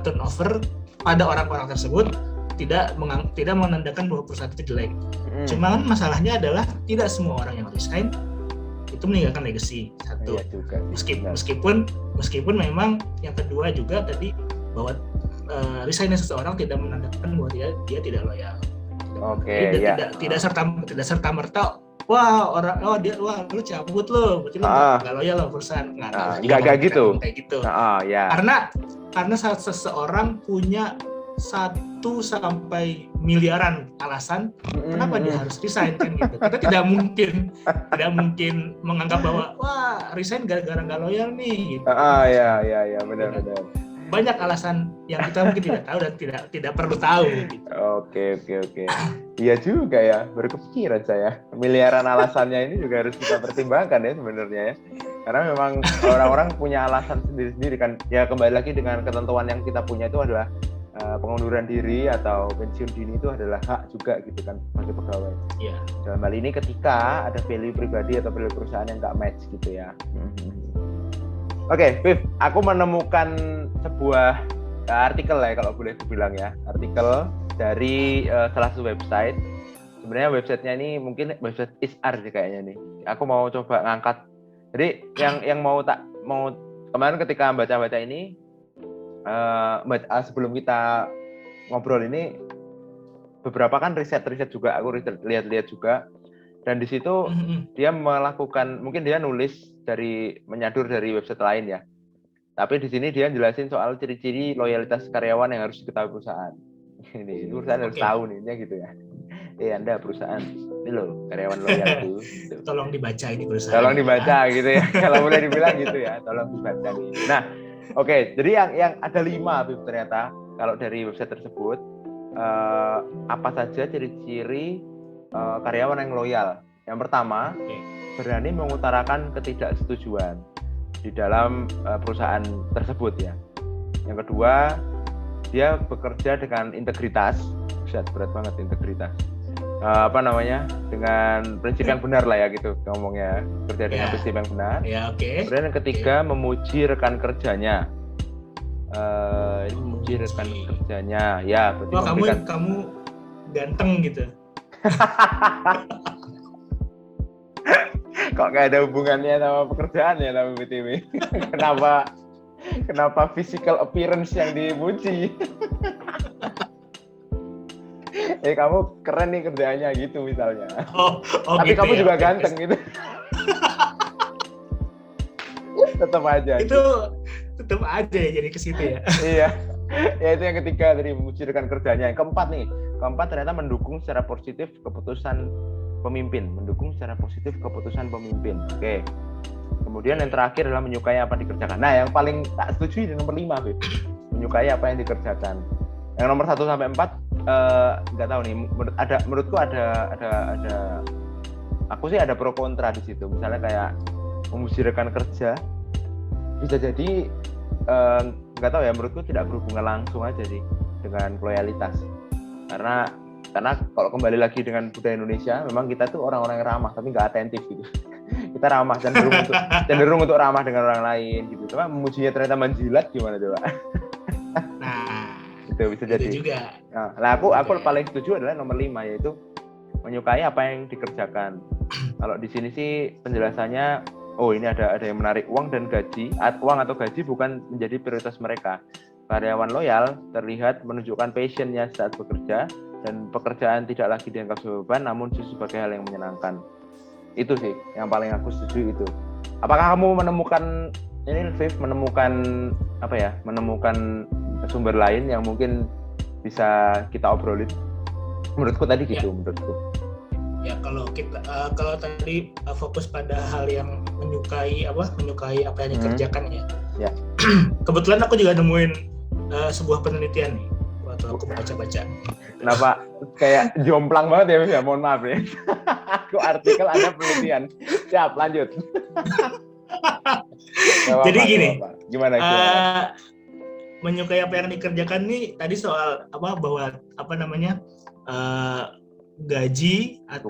turnover pada orang-orang tersebut tidak menandakan bahwa perusahaan itu jelek. Cuma masalahnya adalah tidak semua orang yang resign itu meninggalkan legacy. Satu.
Iya juga,
meskipun memang yang kedua juga tadi bahwa resignnya seseorang tidak menandakan bahwa dia tidak loyal.
Oke,
tidak serta merta wah lu cabut lo, berarti lu nggak loyal lo perusahaan.
Nggak gitu.
Kayak gitu.
Ya.
Karena saat seseorang punya 1 sampai miliaran alasan kenapa dia harus resign kan gitu. Kita tidak mungkin menganggap bahwa wah resign gara-gara nggak loyal nih. Gitu.
Ya benar.
Banyak alasan yang kita mungkin tidak tahu dan tidak perlu tahu. Gitu.
Oke. Iya juga ya, baru kepikiran saya. Miliaran alasannya ini juga harus kita pertimbangkan ya sebenarnya ya. Karena memang orang-orang punya alasan sendiri-sendiri kan. Ya kembali lagi dengan ketentuan yang kita punya itu adalah pengunduran diri atau pensiun dini itu adalah hak juga gitu kan bagi pegawai. Iya. Dalam hal ini ketika ada value pribadi atau value perusahaan yang nggak match gitu ya. Oke, Viv, aku menemukan sebuah artikel ya kalau boleh dibilang ya, artikel dari salah satu website. Sebenarnya websitenya ini mungkin website HR sih kayaknya nih. Aku mau coba ngangkat Jadi yang mau kemarin ketika baca ini sebelum kita ngobrol ini beberapa kan riset juga, aku lihat juga, dan di situ dia melakukan, mungkin dia nulis menyadur dari website lain ya, tapi di sini dia jelasin soal ciri-ciri loyalitas karyawan yang harus diketahui perusahaan. Ini perusahaan harus tahu nih, gitu ya. Anda perusahaan, ini loh karyawan loyal itu. Gitu.
Tolong dibaca ini perusahaan.
Tolong dibaca gitu ya. Kalau boleh dibilang gitu ya, tolong dibaca nih. Nah, oke, jadi yang ada 5 ternyata kalau dari website tersebut, apa saja ciri-ciri karyawan yang loyal. Yang pertama, berani mengutarakan ketidaksetujuan di dalam perusahaan tersebut ya. Yang kedua, dia bekerja dengan integritas. Berat banget integritas. Dengan prinsip yang benar lah ya gitu ngomongnya, kerja dengan prinsip yang benar. Kemudian yang ketiga, memuji rekan kerjanya. Memuji rekan kerjanya ya, berarti
kamu ganteng gitu.
Kok gak ada hubungannya sama pekerjaan ya, sama BTW? Kenapa physical appearance yang dipuji? Kamu keren nih kerjaannya gitu misalnya. Tapi gitu kamu juga ganteng gitu. Tetap aja.
Itu tetap aja ya jadi ke situ ya.
Iya. Ya itu yang ketiga tadi, memuji rekan kerjanya. Yang keempat ternyata mendukung secara positif keputusan pemimpin. Oke. Kemudian yang terakhir adalah menyukai apa yang dikerjakan. Nah, yang paling tak setuju di nomor 5, Beb. Menyukai apa yang dikerjakan. Yang nomor 1 sampai 4 nggak tahu nih, menurutku ada aku sih ada pro kontra di situ. Misalnya kayak memuji rekan kerja bisa jadi nggak tahu ya, menurutku tidak berhubungan langsung aja sih dengan loyalitas, karena kalau kembali lagi dengan budaya Indonesia, memang kita tuh orang-orang yang ramah tapi nggak atentif gitu. Kita ramah, cenderung untuk ramah dengan orang lain gitu. Cuma memujinya ternyata menjilat, gimana coba?
Nah,
itu bisa jadi
juga.
Nah, aku paling setuju adalah nomor 5, yaitu menyukai apa yang dikerjakan. Kalau di sini sih penjelasannya, ini ada yang menarik, uang atau gaji bukan menjadi prioritas mereka. Karyawan loyal terlihat menunjukkan passion-nya saat bekerja, dan pekerjaan tidak lagi dianggap sebagai beban, namun justru sebagai hal yang menyenangkan. Itu sih yang paling aku setuju itu. Apakah kamu menemukan sumber lain yang mungkin bisa kita obrolin? Menurutku tadi gitu, menurutku.
Ya, kalau tadi fokus pada hal yang menyukai apa yang dikerjakan ya. Kebetulan aku juga nemuin sebuah penelitian nih waktu aku baca-baca.
Kenapa kayak jomplang banget ya, mohon maaf ya. Aku artikel ada penelitian. Siap, lanjut.
Jadi gini,
gimana?
Menyukai apa yang dikerjakan nih tadi soal bahwa gaji atau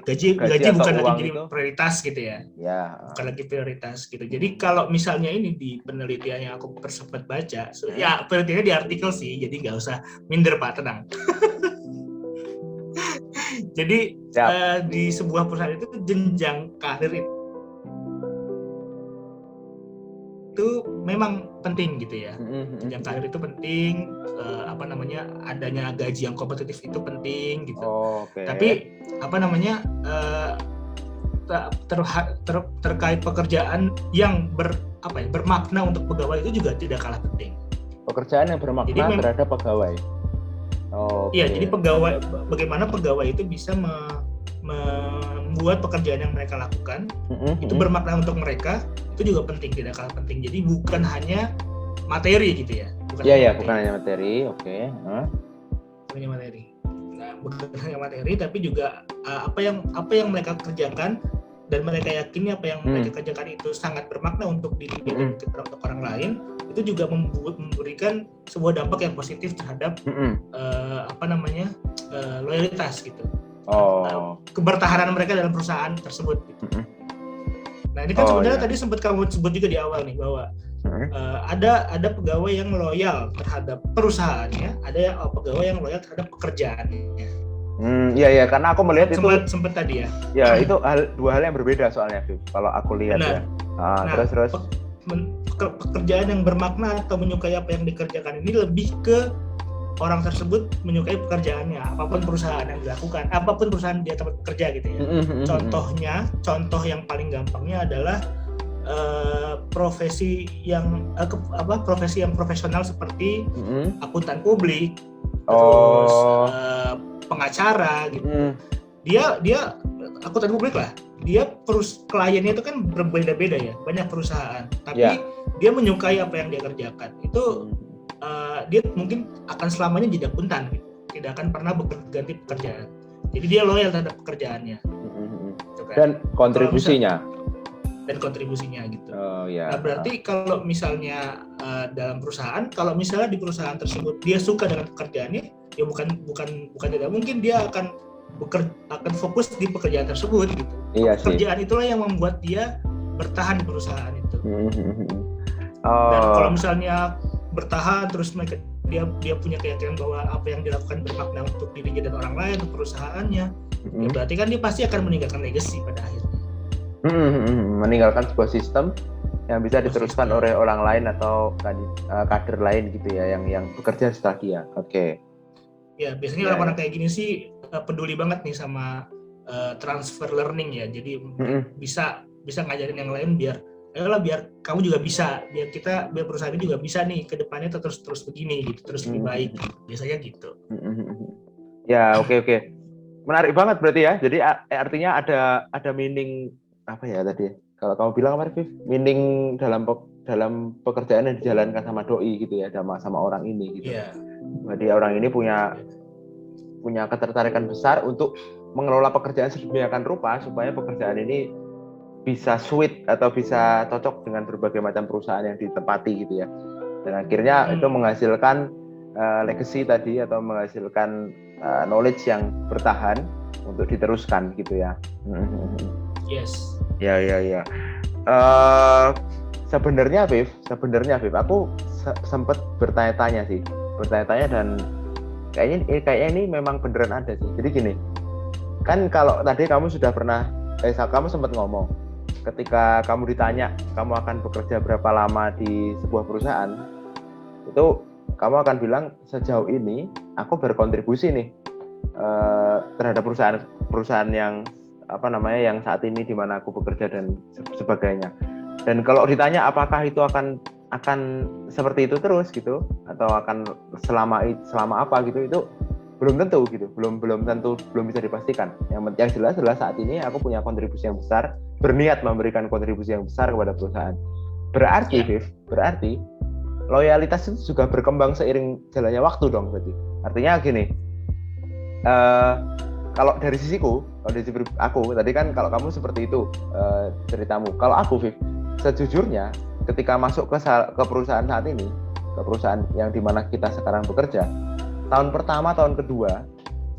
gaji bukan lagi jadi prioritas gitu ya. Bukan lagi prioritas gitu. Jadi kalau misalnya ini di penelitian yang aku sempat baca, ya penelitiannya di artikel sih, jadi nggak usah minder Pak, tenang. Jadi di sebuah perusahaan itu jenjang karir itu memang penting gitu ya. Jenjang karir itu penting, adanya gaji yang kompetitif itu penting gitu. Tapi terkait pekerjaan yang bermakna untuk pegawai itu juga tidak kalah penting.
Pekerjaan yang bermakna terhadap pegawai.
Iya, jadi bagaimana pegawai itu bisa membuat pekerjaan yang mereka lakukan itu bermakna untuk mereka, itu juga penting, tidak kalah penting. Jadi bukan hanya materi gitu ya. Bukan
hanya materi. Bukan
hanya materi. Nah, bukan hanya materi, tapi juga apa yang mereka kerjakan dan mereka yakini apa yang mereka kerjakan itu sangat bermakna untuk diri dan untuk orang lain, itu juga memberikan sebuah dampak yang positif terhadap loyalitas gitu. Kebertahanan mereka dalam perusahaan tersebut gitu. Nah, ini kan sebenarnya tadi sempat kamu sebut juga di awal nih bahwa ada pegawai yang loyal terhadap perusahaannya, ada pegawai yang loyal terhadap pekerjaannya.
Iya karena aku melihat itu
sempat tadi ya.
Ya itu dua hal yang berbeda soalnya, Viv. Kalau aku lihat ya. Terus.
Pekerjaan yang bermakna atau menyukai apa yang dikerjakan ini lebih ke orang tersebut menyukai pekerjaannya, apapun perusahaan yang dilakukan, apapun perusahaan dia tempat bekerja gitu ya. Contoh yang paling gampangnya adalah profesi yang profesional seperti akuntan publik, terus pengacara gitu. Dia akuntan publik lah. Dia kliennya itu kan berbeda-beda ya, banyak perusahaan. Tapi dia menyukai apa yang dia kerjakan. Itu dia mungkin akan selamanya jadi akuntan gitu. Tidak akan pernah berganti pekerjaan. Jadi dia loyal terhadap pekerjaannya. Gitu kan.
Dan kontribusinya
gitu. Nah, berarti kalau misalnya dalam perusahaan, kalau misalnya di perusahaan tersebut dia suka dengan pekerjaannya, ya bukan tidak mungkin dia akan fokus di pekerjaan tersebut gitu. Pekerjaan itulah yang membuat dia bertahan di perusahaan itu. Dan kalau misalnya bertahan terus dia punya keyakinan bahwa apa yang dilakukan bermakna untuk dirinya dan orang lain, untuk perusahaannya, ya berarti kan dia pasti akan meninggalkan legacy pada akhirnya.
Meninggalkan sebuah sistem yang bisa diteruskan oleh orang lain atau kader lain gitu ya, yang bekerja setelah dia. Oke.
Ya biasanya orang-orang kayak gini sih peduli banget nih sama transfer learning ya. Jadi bisa ngajarin yang lain biar kamu juga bisa, biar perusahaan ini juga bisa nih ke depannya terus begini gitu, terus lebih baik. Biasanya gitu.
Ya, oke. Menarik banget berarti ya. Jadi artinya ada meaning apa ya tadi? Kalau kamu bilang apa, Viv? Meaning dalam pekerjaan yang dijalankan sama doi gitu ya, sama orang ini gitu.
Yeah.
Jadi orang ini punya ketertarikan besar untuk mengelola pekerjaan sedemikian rupa supaya pekerjaan ini bisa suit atau bisa cocok dengan berbagai macam perusahaan yang ditempati gitu ya. Dan akhirnya itu menghasilkan legacy tadi atau menghasilkan knowledge yang bertahan untuk diteruskan gitu ya.
Yes.
Ya. Sebenarnya Viv, aku sempat bertanya-tanya dan kayaknya ini memang beneran ada sih. Jadi gini, kan kalau tadi kamu sudah pernah, kamu sempat ngomong, ketika kamu ditanya kamu akan bekerja berapa lama di sebuah perusahaan, itu kamu akan bilang sejauh ini aku berkontribusi nih terhadap perusahaan yang yang saat ini di mana aku bekerja dan sebagainya. Dan kalau ditanya apakah itu akan seperti itu terus gitu atau akan selama apa gitu, itu belum tentu gitu, belum bisa dipastikan. Yang jelas adalah saat ini aku punya kontribusi yang besar, berniat memberikan kontribusi yang besar kepada perusahaan. Berarti Viv, loyalitas itu juga berkembang seiring jalannya waktu dong berarti. Artinya gini, kalau dari sisiku, kalau dari sisi aku tadi kan kalau kamu seperti itu ceritamu. Kalau aku Viv, sejujurnya ketika masuk ke perusahaan saat ini, ke perusahaan yang dimana kita sekarang bekerja, tahun pertama, tahun kedua,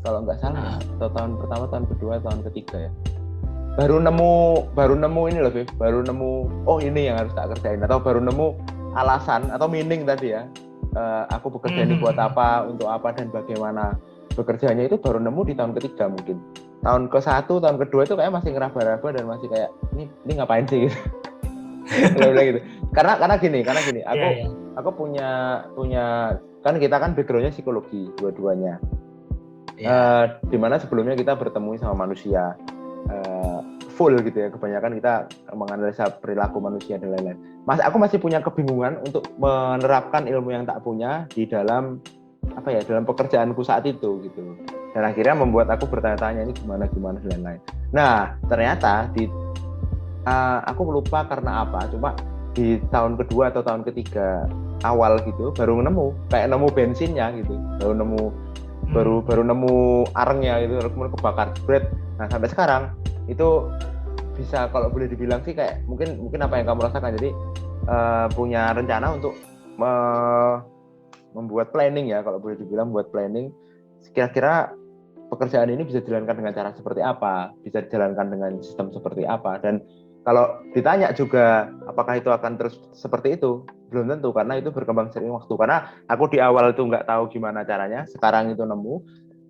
kalau nggak salah, atau tahun pertama, tahun kedua, tahun ketiga ya, baru nemu ini loh Viv, baru nemu ini yang harus tak kerjain, atau baru nemu alasan atau meaning tadi ya, aku bekerja ini buat apa, untuk apa, dan bagaimana bekerjanya, itu baru nemu di tahun ketiga mungkin. Tahun ke-1, tahun kedua itu kayak masih ngeraba-raba dan masih kayak ini ngapain sih gitu. Gitu. Karena gini, aku punya kan kita kan backgroundnya psikologi dua-duanya. Dimana sebelumnya kita bertemu sama manusia full gitu ya, kebanyakan kita menganalisa perilaku manusia dan lain-lain. Aku masih punya kebingungan untuk menerapkan ilmu yang tak punya di dalam dalam pekerjaanku saat itu gitu. Dan akhirnya membuat aku bertanya-tanya ini gimana dan lain-lain. Nah, ternyata aku lupa karena apa, cuma di tahun kedua atau tahun ketiga awal gitu baru nemu bensinnya gitu, baru nemu arengnya gitu, kemudian kebakar jebret. Nah, sampai sekarang itu bisa, kalau boleh dibilang sih kayak mungkin apa yang kamu rasakan. Jadi punya rencana untuk membuat planning ya, kalau boleh dibilang buat planning kira-kira pekerjaan ini bisa dijalankan dengan cara seperti apa, bisa dijalankan dengan sistem seperti apa. Dan kalau ditanya juga apakah itu akan terus seperti itu, belum tentu, karena itu berkembang seiring waktu. Karena aku di awal itu nggak tahu gimana caranya, sekarang itu nemu,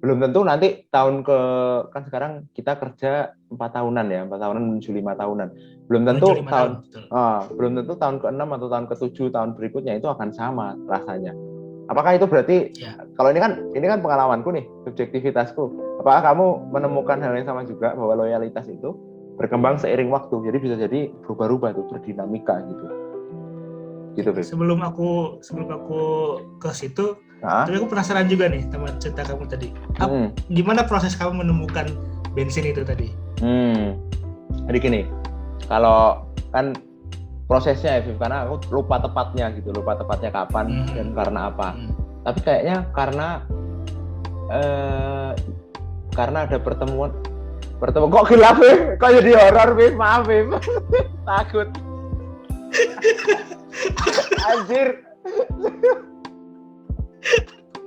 belum tentu nanti tahun kan sekarang kita kerja 4 tahunan ya, 4 tahunan menuju 5 tahunan. Belum tentu belum tentu tahun ke-6 atau tahun ke-7 tahun berikutnya itu akan sama rasanya. Apakah itu berarti kalau ini kan pengalamanku nih, subjektivitasku. Apakah kamu menemukan hal yang sama juga bahwa loyalitas itu berkembang seiring waktu. Jadi bisa jadi berubah-ubah tuh, berdinamika gitu. Gitu, Beb.
Sebelum aku ke situ, tapi aku penasaran juga nih sama cerita kamu tadi. Gimana proses kamu menemukan bensin itu tadi?
Jadi gini, kalau kan prosesnya ya, karena aku lupa tepatnya kapan dan karena apa. Tapi kayaknya karena ada pertemuan kok gelap ya? Kok jadi horor, Bim? Maaf, Bim. Takut. Anjir.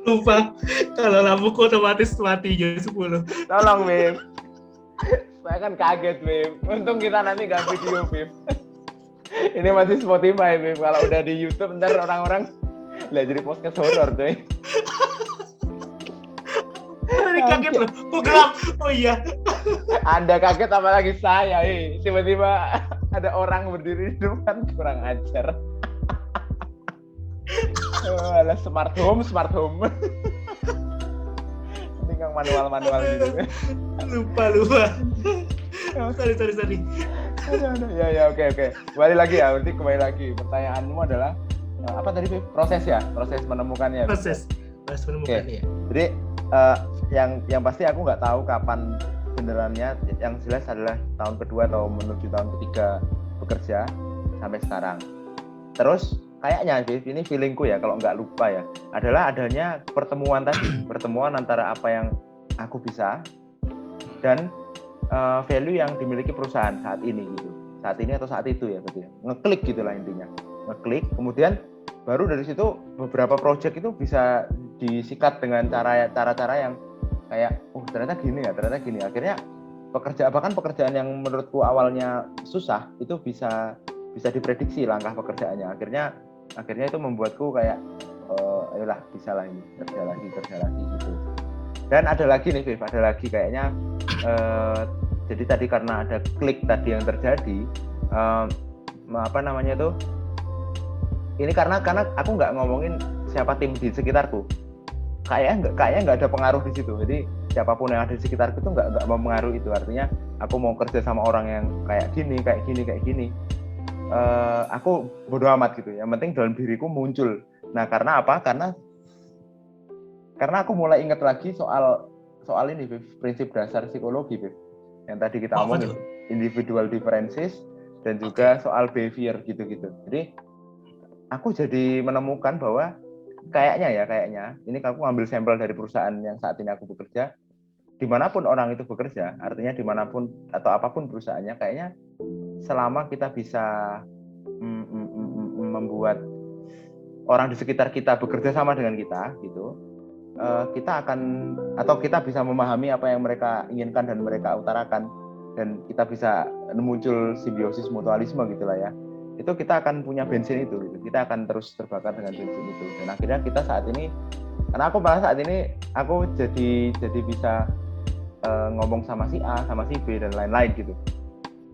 Lupa kalau lampuku otomatis mati jam 10.
Tolong, Bim. Saya kan kaget, Bim. Untung kita nanti nggak video, Bim. Ini masih Spotify, Bim. Kalau udah di YouTube ntar orang-orang lah jadi podcast horor, coy.
Kaget loh, kok gelap? Oh iya.
Anda kaget apalagi saya, tiba-tiba ada orang berdiri di depan, kurang ajar. Alah, smart home. Tinggal manual gitu.
Lupa. Sorry.
Ya, oke. Kembali lagi. Pertanyaanmu adalah apa tadi, proses menemukannya.
Proses menemukannya.
Jadi yang pasti aku nggak tahu kapan benerannya. Yang jelas adalah tahun kedua atau menuju tahun ketiga bekerja sampai sekarang. Terus kayaknya ini feelingku ya, kalau nggak lupa ya, adalah adanya pertemuan antara apa yang aku bisa dan value yang dimiliki perusahaan saat ini atau saat itu ya, berarti ngeklik gitulah intinya, kemudian baru dari situ beberapa project itu bisa disikat dengan cara-cara yang kayak ternyata gini, akhirnya pekerjaan yang menurutku awalnya susah itu bisa diprediksi langkah pekerjaannya, akhirnya itu membuatku kayak ayolah bisa lah ini kerja lagi gitu. Dan ada lagi nih, Viv, kayaknya jadi tadi karena ada klik tadi yang terjadi, ini karena aku nggak ngomongin siapa tim di sekitarku, kayaknya nggak ada pengaruh di situ. Jadi siapapun yang ada di sekitarku itu nggak mempengaruhi itu. Artinya aku mau kerja sama orang yang kayak gini, aku bodo amat gitu. Yang penting dalam diriku muncul. Nah, karena apa? Karena aku mulai ingat lagi soal ini, Beb, prinsip dasar psikologi, Beb, yang tadi kita omongin, individual differences dan juga soal behavior gitu-gitu. Jadi aku jadi menemukan bahwa kayaknya ini aku ngambil sampel dari perusahaan yang saat ini aku bekerja. Dimanapun orang itu bekerja, artinya dimanapun atau apapun perusahaannya, kayaknya selama kita bisa membuat orang di sekitar kita bekerja sama dengan kita gitu, kita bisa memahami apa yang mereka inginkan dan mereka utarakan, dan kita bisa muncul simbiosis mutualisme gitulah ya. Itu kita akan punya bensin itu gitu. Kita akan terus terbakar dengan bensin itu. Dan akhirnya kita saat ini, karena aku malah saat ini aku jadi bisa ngomong sama si A, sama si B dan lain-lain gitu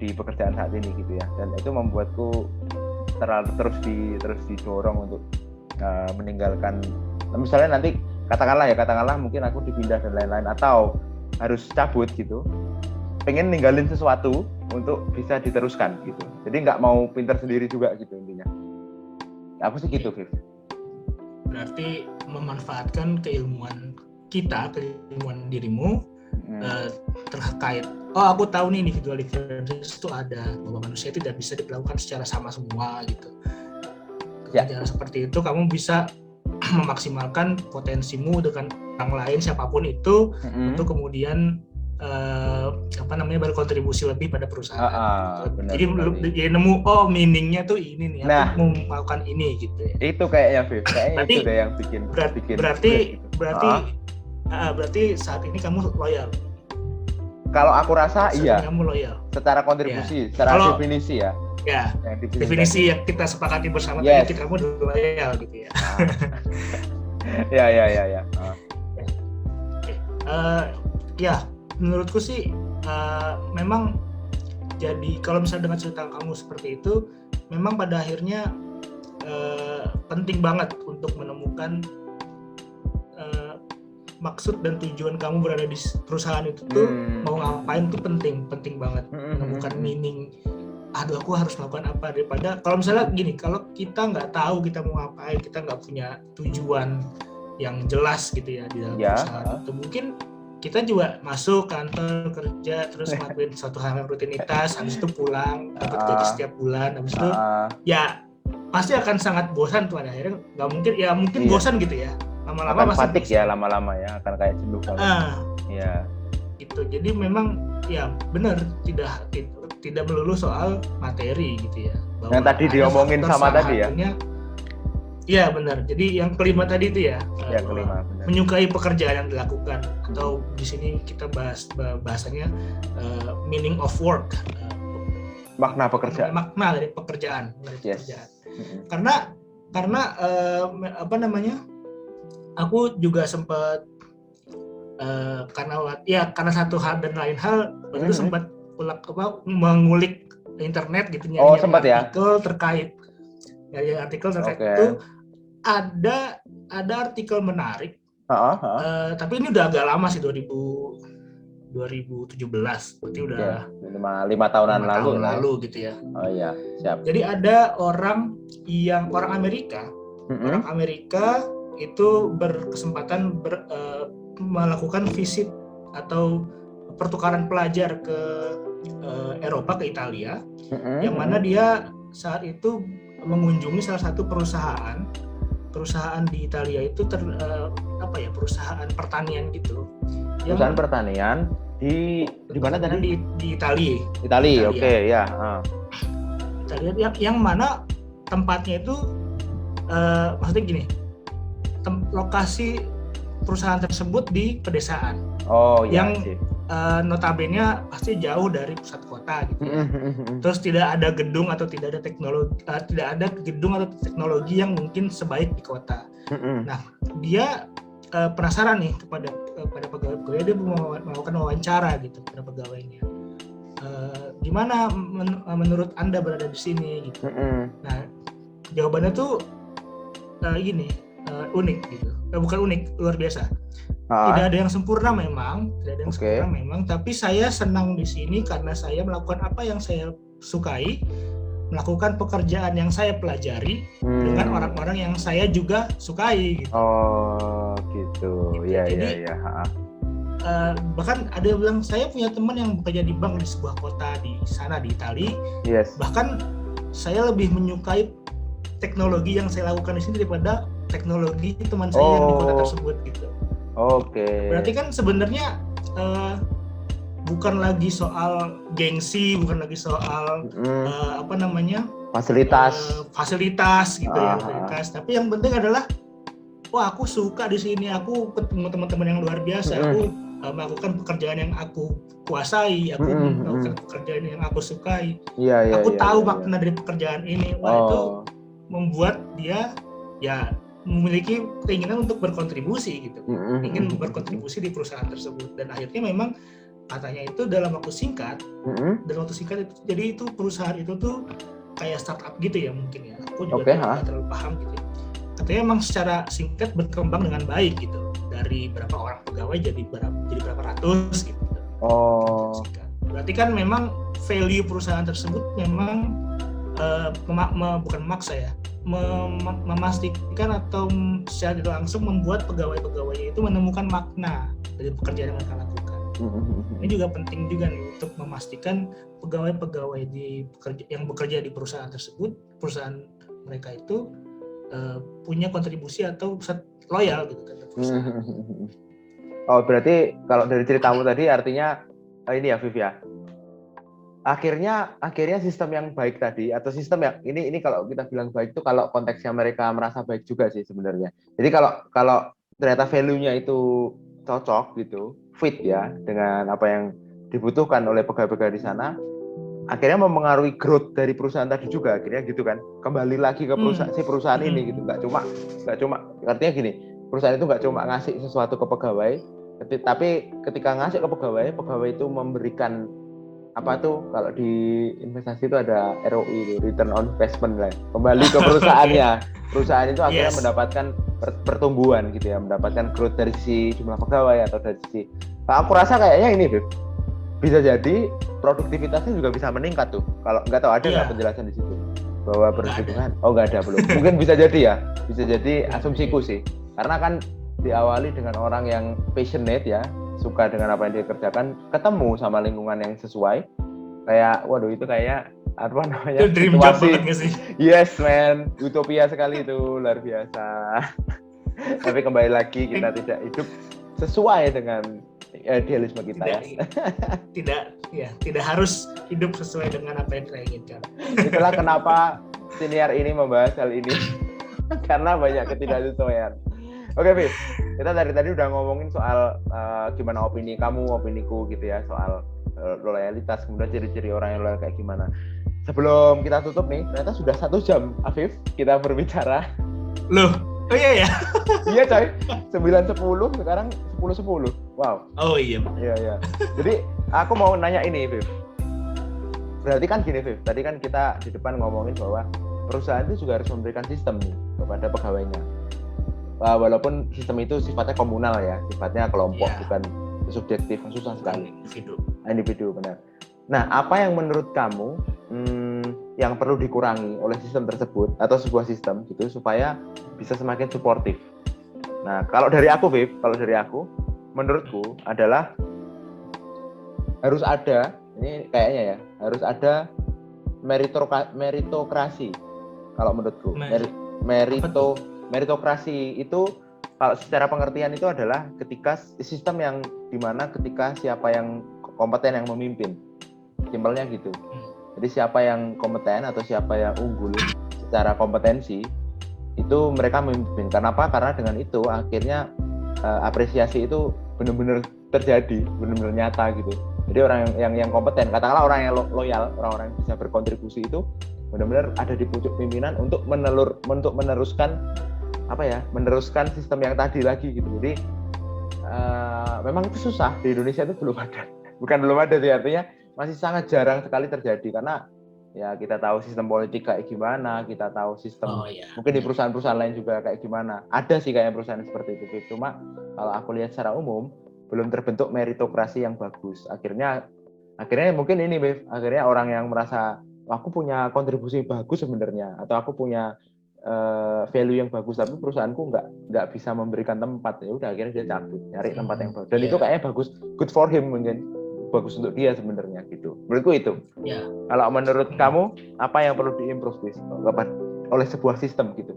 di pekerjaan saat ini gitu ya. Dan itu membuatku terus didorong untuk meninggalkan, misalnya nanti katakanlah mungkin aku dipindah dan lain-lain atau harus cabut gitu, pengen ninggalin sesuatu untuk bisa diteruskan gitu. Jadi nggak mau pintar sendiri juga gitu intinya. Aku sih gitu, Viv.
Berarti memanfaatkan keilmuan dirimu terkait. Oh, aku tahu nih individual differences itu ada, bahwa manusia itu tidak bisa diperlakukan secara sama semua gitu. Dengan cara seperti itu kamu bisa memaksimalkan potensimu dengan orang lain siapapun itu untuk kemudian berkontribusi lebih pada perusahaan. Jadi nemu meaningnya tuh ini nih, aku mau melakukan ini gitu ya.
Itu kayaknya, Viv. Itu deh yang bikin.
Berarti saat ini kamu loyal.
Kalau aku rasa iya.
Kamu loyal.
Secara kontribusi, secara definisi ya.
Ya. Definisi yang kita sepakati bersama tadi, kamu loyal gitu ya.
Ya.
Ya menurutku sih memang jadi kalau misalnya dengan cerita kamu seperti itu, memang pada akhirnya penting banget untuk menemukan maksud dan tujuan kamu berada di perusahaan itu tuh mau ngapain tuh penting banget menemukan meaning. Aduh, aku harus melakukan apa, daripada kalau misalnya gini, kalau kita nggak tahu kita mau ngapain, kita nggak punya tujuan yang jelas gitu ya di dalam perusahaan itu, mungkin kita juga masuk kantor kerja terus ngelakuin suatu hal yang rutinitas, habis itu pulang dapat gaji setiap bulan, habis itu ya pasti akan sangat bosan tuh, pada akhirnya nggak mungkin ya mungkin bosan gitu ya, lama-lama
akan
pasti
fatigue ya, lama-lama ya akan kayak jenuh banget. Ya
gitu. Jadi memang ya benar, tidak melulu soal materi gitu ya. Bahwa
yang tadi diomongin sama tadi ya. Iya
benar. Jadi yang kelima tadi itu ya.
Yang kelima benar.
Menyukai pekerjaan yang dilakukan, atau di sini kita bahasanya meaning of work.
Makna pekerjaan.
Makna dari pekerjaan. Karena apa namanya? Aku juga sempat karena satu hal dan lain hal itu sempat mengulik internet gitu, nyari artikel terkait itu. Ada artikel menarik, tapi ini udah agak lama sih, 2017, berarti udah
5 tahunan lalu
gitu ya.
Oh iya, siap.
Jadi ada orang Amerika, orang Amerika itu berkesempatan melakukan visit atau pertukaran pelajar ke Eropa, ke Italia, yang mana dia saat itu mengunjungi salah satu perusahaan di Italia itu perusahaan pertanian gitu.
Perusahaan pertanian di mana tadi?
Di Italia.
Oke, ya.
Italia yang mana tempatnya itu maksudnya gini, lokasi perusahaan tersebut di pedesaan. Oh iya. Yang notabene pasti jauh dari pusat kota gitu ya. Terus tidak ada gedung atau tidak ada gedung atau teknologi yang mungkin sebaik di kota. Nah, dia penasaran nih kepada pegawai, dia mau melakukan wawancara gitu kepada pegawainya. Gimana menurut Anda berada di sini gitu. Nah, jawabannya tuh gini, unik gitu. Bukan unik, luar biasa. Tidak ada yang sempurna memang, tapi saya senang di sini karena saya melakukan apa yang saya sukai, melakukan pekerjaan yang saya pelajari dengan orang-orang yang saya juga sukai gitu.
Oh, gitu. Iya.
Bahkan ada yang bilang, saya punya teman yang bekerja di bank di sebuah kota di sana di Italia.
Yes.
Bahkan saya lebih menyukai teknologi yang saya lakukan di sini daripada teknologi teman saya yang di kota tersebut gitu.
Oke.
Berarti kan sebenarnya bukan lagi soal gengsi, bukan lagi soal fasilitas gitu ya, fasilitas. Tapi yang penting adalah, wah aku suka di sini, aku ketemu teman-teman yang luar biasa, aku melakukan pekerjaan yang aku kuasai, aku melakukan pekerjaan yang aku sukai. Aku tahu makna dari pekerjaan ini. Wah itu membuat dia ya memiliki keinginan untuk berkontribusi gitu, ingin berkontribusi di perusahaan tersebut, dan akhirnya memang katanya itu dalam waktu singkat itu, jadi itu perusahaan itu tuh kayak startup gitu ya mungkin ya, aku juga tidak terlalu paham gitu ya. Katanya memang secara singkat berkembang dengan baik gitu, dari berapa orang pegawai jadi berapa ratus gitu. Berarti kan memang value perusahaan tersebut memang bukan memaksa ya, memastikan atau secara tidak langsung membuat pegawai-pegawainya itu menemukan makna dari pekerjaan yang mereka lakukan. Ini juga penting juga nih untuk memastikan pegawai-pegawai yang bekerja di perusahaan tersebut, perusahaan mereka itu punya kontribusi atau loyal gitu terhadap perusahaan.
Oh, berarti kalau dari ceritamu tadi artinya ini ya Viv ya. Akhirnya sistem yang baik tadi, atau sistem yang ini kalau kita bilang baik itu kalau konteksnya mereka merasa baik juga sih sebenarnya. Jadi kalau ternyata value-nya itu cocok gitu, fit ya dengan apa yang dibutuhkan oleh pegawai-pegawai di sana, akhirnya mempengaruhi growth dari perusahaan tadi juga, akhirnya gitu kan, kembali lagi ke perusahaan ini gitu. Nggak cuma artinya gini, perusahaan itu nggak cuma ngasih sesuatu ke pegawai, Tapi ketika ngasih ke pegawai itu memberikan apa tuh, kalau di investasi itu ada ROI itu, return on investment lah, kembali ke perusahaannya. Perusahaan itu akhirnya mendapatkan pertumbuhan gitu ya, mendapatkan growth dari sisi jumlah pegawai atau dari sisi. Nah, aku rasa kayaknya ini Beb, bisa jadi produktivitasnya juga bisa meningkat tuh. Kalau nggak tahu ada nggak penjelasan di situ bahwa produktivitas? Oh nggak ada belum. Mungkin bisa jadi ya, bisa jadi asumsiku sih. Karena kan diawali dengan orang yang passionate ya, suka dengan apa yang dia kerjakan, ketemu sama lingkungan yang sesuai, kayak waduh itu kayak apa namanya,
itu dream job banget gak sih?
Yes man, utopia sekali itu, luar biasa. Tapi kembali lagi, kita tidak hidup sesuai dengan idealisme kita
tidak harus hidup sesuai dengan apa yang kita inginkan.
Itulah kenapa senior ini membahas hal ini karena banyak ketidaksesuaian. Oke, Viv, kita dari tadi udah ngomongin soal gimana opini kamu, opiniku gitu ya, soal loyalitas, kemudian ciri-ciri orang yang loyal kayak gimana. Sebelum kita tutup nih, ternyata sudah 1 jam, Afif, kita berbicara.
Loh, oh iya ya?
Iya coy, 9.10, sekarang 10.10. Wow.
Oh iya.
Iya. Jadi aku mau nanya ini, Viv. Berarti kan gini, Viv, tadi kan kita di depan ngomongin bahwa perusahaan itu juga harus memberikan sistem nih kepada pegawainya. Walaupun sistem itu sifatnya komunal ya, sifatnya kelompok, bukan subjektif, susah sekali. Individu, benar. Nah, apa yang menurut kamu yang perlu dikurangi oleh sistem tersebut atau sebuah sistem gitu supaya bisa semakin suportif? Nah, kalau dari aku, Viv, menurutku adalah harus ada, ini kayaknya ya, harus ada meritokrasi. Kalau menurutku, meritokrasi itu kalau secara pengertian itu adalah ketika sistem yang dimana ketika siapa yang kompeten yang memimpin, simpelnya gitu. Jadi siapa yang kompeten atau siapa yang unggul secara kompetensi itu mereka memimpin. Kenapa? Karena dengan itu akhirnya apresiasi itu benar-benar terjadi, benar-benar nyata gitu. Jadi orang yang kompeten, katakanlah orang yang loyal, orang-orang yang bisa berkontribusi itu benar-benar ada di pucuk pimpinan untuk meneruskan meneruskan sistem yang tadi lagi gitu. Jadi memang itu susah, di Indonesia itu belum ada. Bukan belum ada sih, artinya masih sangat jarang sekali terjadi karena ya kita tahu sistem politik kayak gimana, kita tahu sistem mungkin di perusahaan-perusahaan lain juga kayak gimana. Ada sih kayaknya perusahaan seperti itu. Cuma kalau aku lihat secara umum belum terbentuk meritokrasi yang bagus. Akhirnya mungkin ini, Bev, akhirnya orang yang merasa aku punya kontribusi bagus sebenarnya, atau aku punya value yang bagus tapi perusahaanku nggak bisa memberikan tempat, ya udah akhirnya dia cabut nyari tempat yang bagus, dan itu kayaknya bagus, good for him, mungkin bagus untuk dia sebenarnya gitu. Menurutku itu. Kalau menurut kamu apa yang perlu diimprove oleh sebuah sistem gitu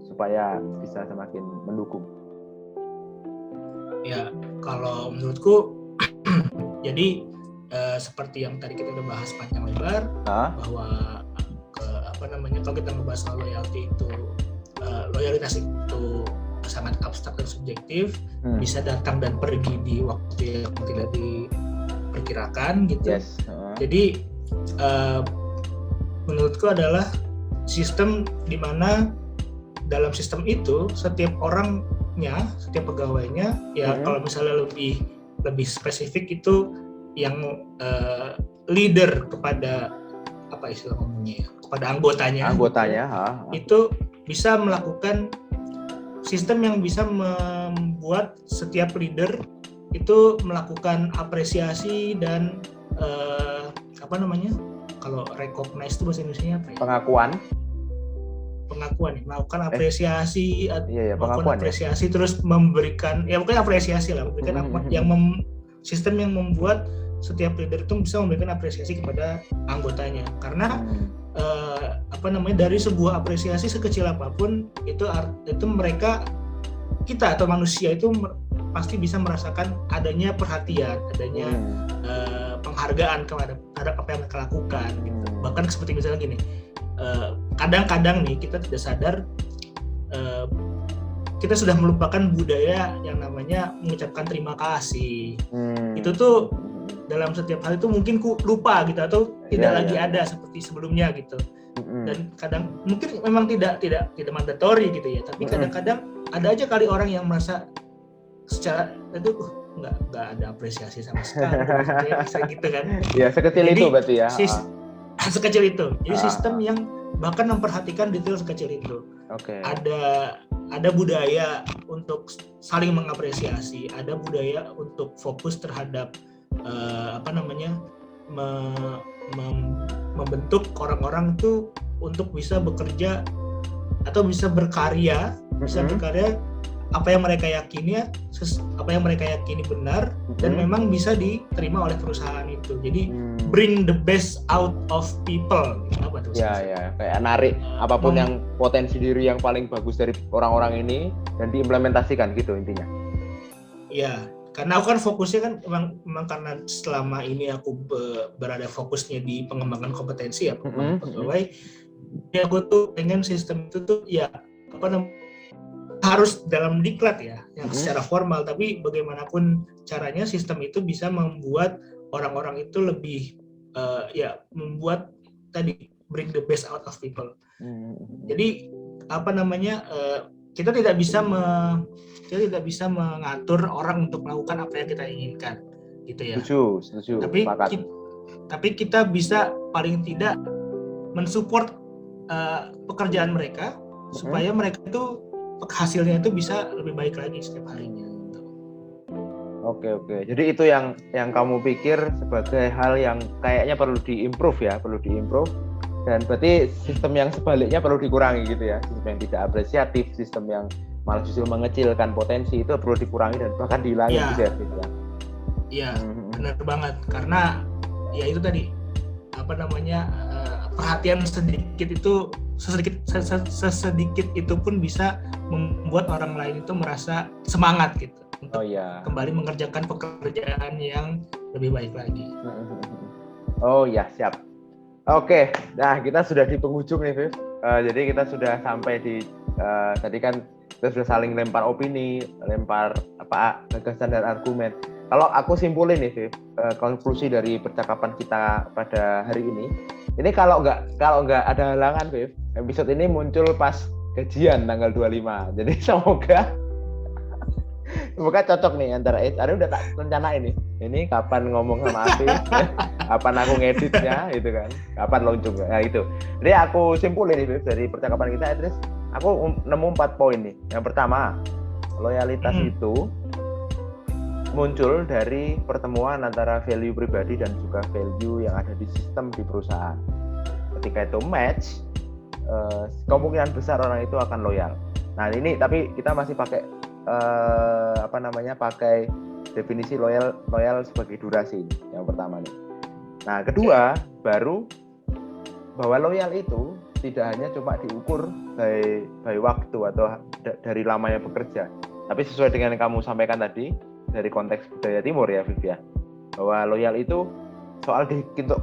supaya bisa semakin mendukung?
Ya, kalau menurutku jadi seperti yang tadi kita udah bahas panjang lebar, bahwa kalau kita membahas soal loyalitas itu sangat abstrak dan subjektif, bisa datang dan pergi di waktu yang tidak diperkirakan gitu. Jadi menurutku adalah sistem di mana dalam sistem itu setiap orangnya, setiap pegawainya ya kalau misalnya lebih spesifik itu yang leader kepada apa istilah ngomongnya, kepada anggotanya itu bisa melakukan sistem yang bisa membuat setiap leader itu melakukan apresiasi dan kalau recognize itu bahasa Indonesianya apa ya? Pengakuan, melakukan apresiasi, melakukan apresiasi terus memberikan, ya bukan apresiasi lah, memberikan sistem yang membuat setiap leader itu bisa memberikan apresiasi kepada anggotanya, karena dari sebuah apresiasi sekecil apapun itu kita atau manusia itu pasti bisa merasakan adanya perhatian, adanya penghargaan terhadap apa yang mereka lakukan gitu. Bahkan seperti misalnya gini, kadang-kadang nih kita tidak sadar kita sudah melupakan budaya yang namanya mengucapkan terima kasih. Itu tuh dalam setiap hal itu mungkin lupa gitu, atau tidak lagi ada seperti sebelumnya gitu. Dan kadang mungkin memang tidak mandatori gitu ya, tapi kadang-kadang ada aja kali orang yang merasa secara itu nggak ada apresiasi sama sekali. Bisa gitu kan.
Ya sekecil
Jadi,
itu berarti ya.
Sekecil itu. Jadi sistem
Ah.
yang bahkan memperhatikan detail sekecil itu.
Oke.
Ada budaya untuk saling mengapresiasi, ada budaya untuk fokus terhadap membentuk orang-orang itu untuk bisa bekerja atau bisa berkarya, apa yang mereka yakini benar dan memang bisa diterima oleh perusahaan itu. Jadi bring the best out of people. Apa tuh?
Ya, kayak narik apapun yang potensi diri yang paling bagus dari orang-orang ini dan diimplementasikan gitu intinya.
Ya, karena aku kan fokusnya kan memang karena selama ini aku berada fokusnya di pengembangan kompetensi ya pegawai. Ya aku tuh pengen sistem itu tuh ya harus dalam diklat ya, yang secara formal, tapi bagaimanapun caranya sistem itu bisa membuat orang-orang itu lebih membuat tadi bring the best out of people. Jadi kita tidak bisa mengatur orang untuk melakukan apa yang kita inginkan, gitu ya.
Setuju.
Tapi kita bisa paling tidak mensupport pekerjaan mereka supaya mereka itu hasilnya itu bisa lebih baik lagi setiap harinya.
Oke. Jadi itu yang kamu pikir sebagai hal yang kayaknya perlu diimprove. Dan berarti sistem yang sebaliknya perlu dikurangi gitu ya. Sistem yang tidak apresiatif, sistem yang malah justru mengecilkan potensi itu perlu dikurangi dan bahkan dihilangin gitu ya.
Iya, benar banget. Karena ya itu tadi perhatian sedikit itu sesedikit itu pun bisa membuat orang lain itu merasa semangat gitu untuk kembali mengerjakan pekerjaan yang lebih baik lagi.
Oh ya, siap. Oke, nah kita sudah di penghujung nih, Viv. Jadi kita sudah sampai di tadi kan kita sudah saling lempar opini, lempar gagasan dan argumen. Kalau aku simpulin nih, Viv, konklusi dari percakapan kita pada hari ini kalau nggak ada halangan, Viv, episode ini muncul pas gajian tanggal 25. Jadi semoga cocok nih antara HR udah tak rencana ini kapan ngomong sama Afif, kapan aku ngeditnya gitu kan, kapan launching itu. Jadi aku simpulin nih, Viv, dari percakapan kita, at least aku nemu 4 poin nih. Yang pertama, loyalitas itu muncul dari pertemuan antara value pribadi dan juga value yang ada di sistem di perusahaan. Ketika itu match, kemungkinan besar orang itu akan loyal. Nah ini tapi kita masih pakai pakai definisi loyal sebagai durasi yang pertama nih. Nah kedua, baru bahwa loyal itu tidak hanya cuma diukur by waktu atau dari lamanya bekerja, tapi sesuai dengan yang kamu sampaikan tadi dari konteks budaya timur ya, Viv ya, bahwa loyal itu soal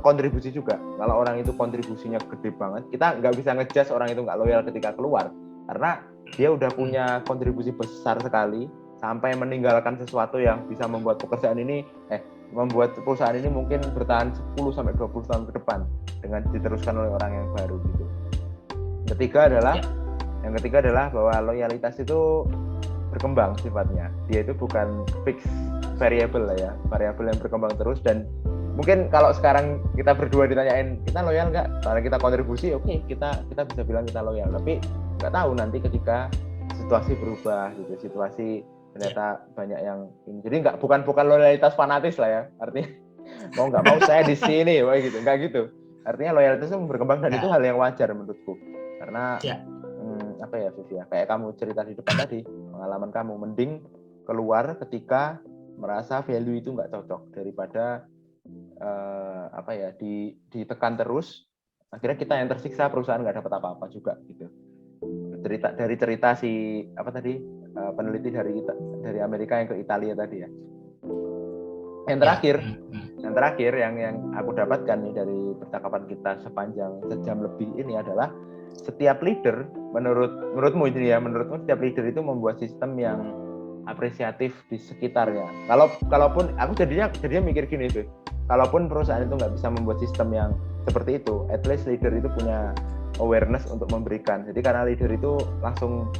kontribusi juga. Kalau orang itu kontribusinya gede banget, kita nggak bisa ngejudge orang itu nggak loyal ketika keluar, karena dia udah punya kontribusi besar sekali sampai meninggalkan sesuatu yang bisa membuat membuat perusahaan ini mungkin bertahan 10-20 tahun ke depan dengan diteruskan oleh orang yang baru gitu. Yang ketiga adalah bahwa loyalitas itu berkembang sifatnya. Dia itu bukan fix variable lah ya, variabel yang berkembang terus. Dan mungkin kalau sekarang kita berdua ditanyain kita loyal nggak, karena kita kontribusi, oke, kita bisa bilang kita loyal. Tapi nggak tahu nanti ketika situasi berubah gitu, situasi ternyata banyak yang ini. Jadi bukan loyalitas fanatis lah ya, artinya mau nggak mau saya di sini, gitu, nggak gitu. Artinya loyalitas itu berkembang dan itu hal yang wajar menurutku, karena Viv ya, kayak kamu cerita di depan tadi, pengalaman kamu, mending keluar ketika merasa value itu nggak cocok daripada ditekan terus, akhirnya kita yang tersiksa, perusahaan nggak dapat apa-apa juga gitu. Cerita si peneliti dari Amerika yang ke Italia tadi ya. Yang terakhir yang aku dapatkan nih dari percakapan kita sepanjang sejam lebih ini adalah setiap leader, menurutmu setiap leader itu membuat sistem yang apresiatif di sekitarnya. Kalaupun aku jadinya mikir gini tuh, kalaupun perusahaan itu nggak bisa membuat sistem yang seperti itu, at least leader itu punya awareness untuk memberikan. Jadi karena leader itu langsung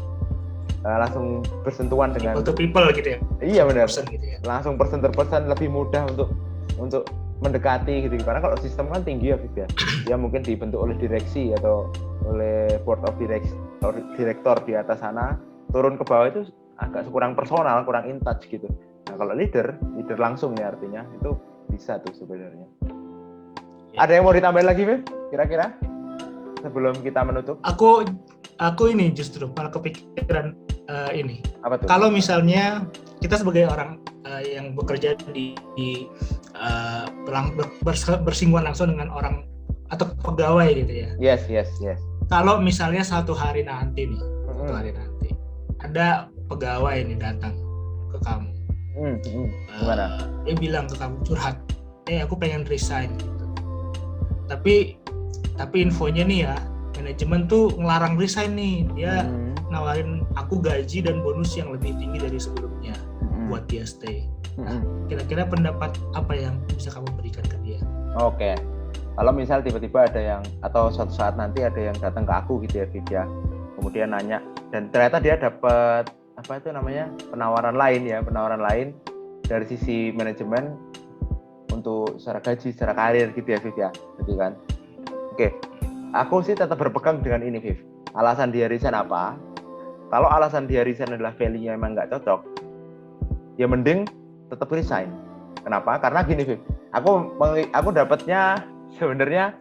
langsung bersentuhan dengan
people to people gitu ya.
Iya benar.
Person gitu ya.
Langsung person to person, lebih mudah untuk mendekati gitu. Karena kalau sistem kan tinggi ya, Fit ya. Dia mungkin dibentuk oleh direksi atau oleh board of director di atas sana, turun ke bawah itu agak kurang personal, kurang in touch gitu. Nah, kalau leader langsung nih artinya itu bisa tuh sebenarnya.
Ya.
Ada yang mau ditambahin lagi, Fit? Kira-kira sebelum kita menutup?
Aku ini justru malah kepikiran ini.
Apa tuh?
Kalau misalnya kita sebagai orang yang bekerja di bersinggungan langsung dengan orang atau pegawai gitu ya.
Yes.
Kalau misalnya satu hari nanti ada pegawai ini datang ke kamu.
Gimana?
Dia bilang ke kamu curhat, aku pengen resign gitu. Tapi infonya nih ya, manajemen tuh ngelarang resign nih. Dia nawarin aku gaji dan bonus yang lebih tinggi dari sebelumnya buat dia stay. Nah, kira-kira pendapat apa yang bisa kamu berikan ke dia?
Oke. Kalau misal tiba-tiba ada yang, atau suatu saat nanti ada yang datang ke aku gitu ya, Fit ya. Kemudian nanya, dan ternyata dia dapat penawaran lain dari sisi manajemen untuk secara gaji, secara karir gitu ya, Viv ya. Gitu kan. Oke. Aku sih tetap berpegang dengan ini, Viv. Alasan dia resign apa? Kalau alasan dia resign adalah value-nya emang nggak cocok, ya mending tetap resign. Kenapa? Karena gini, Viv. Aku dapatnya sebenarnya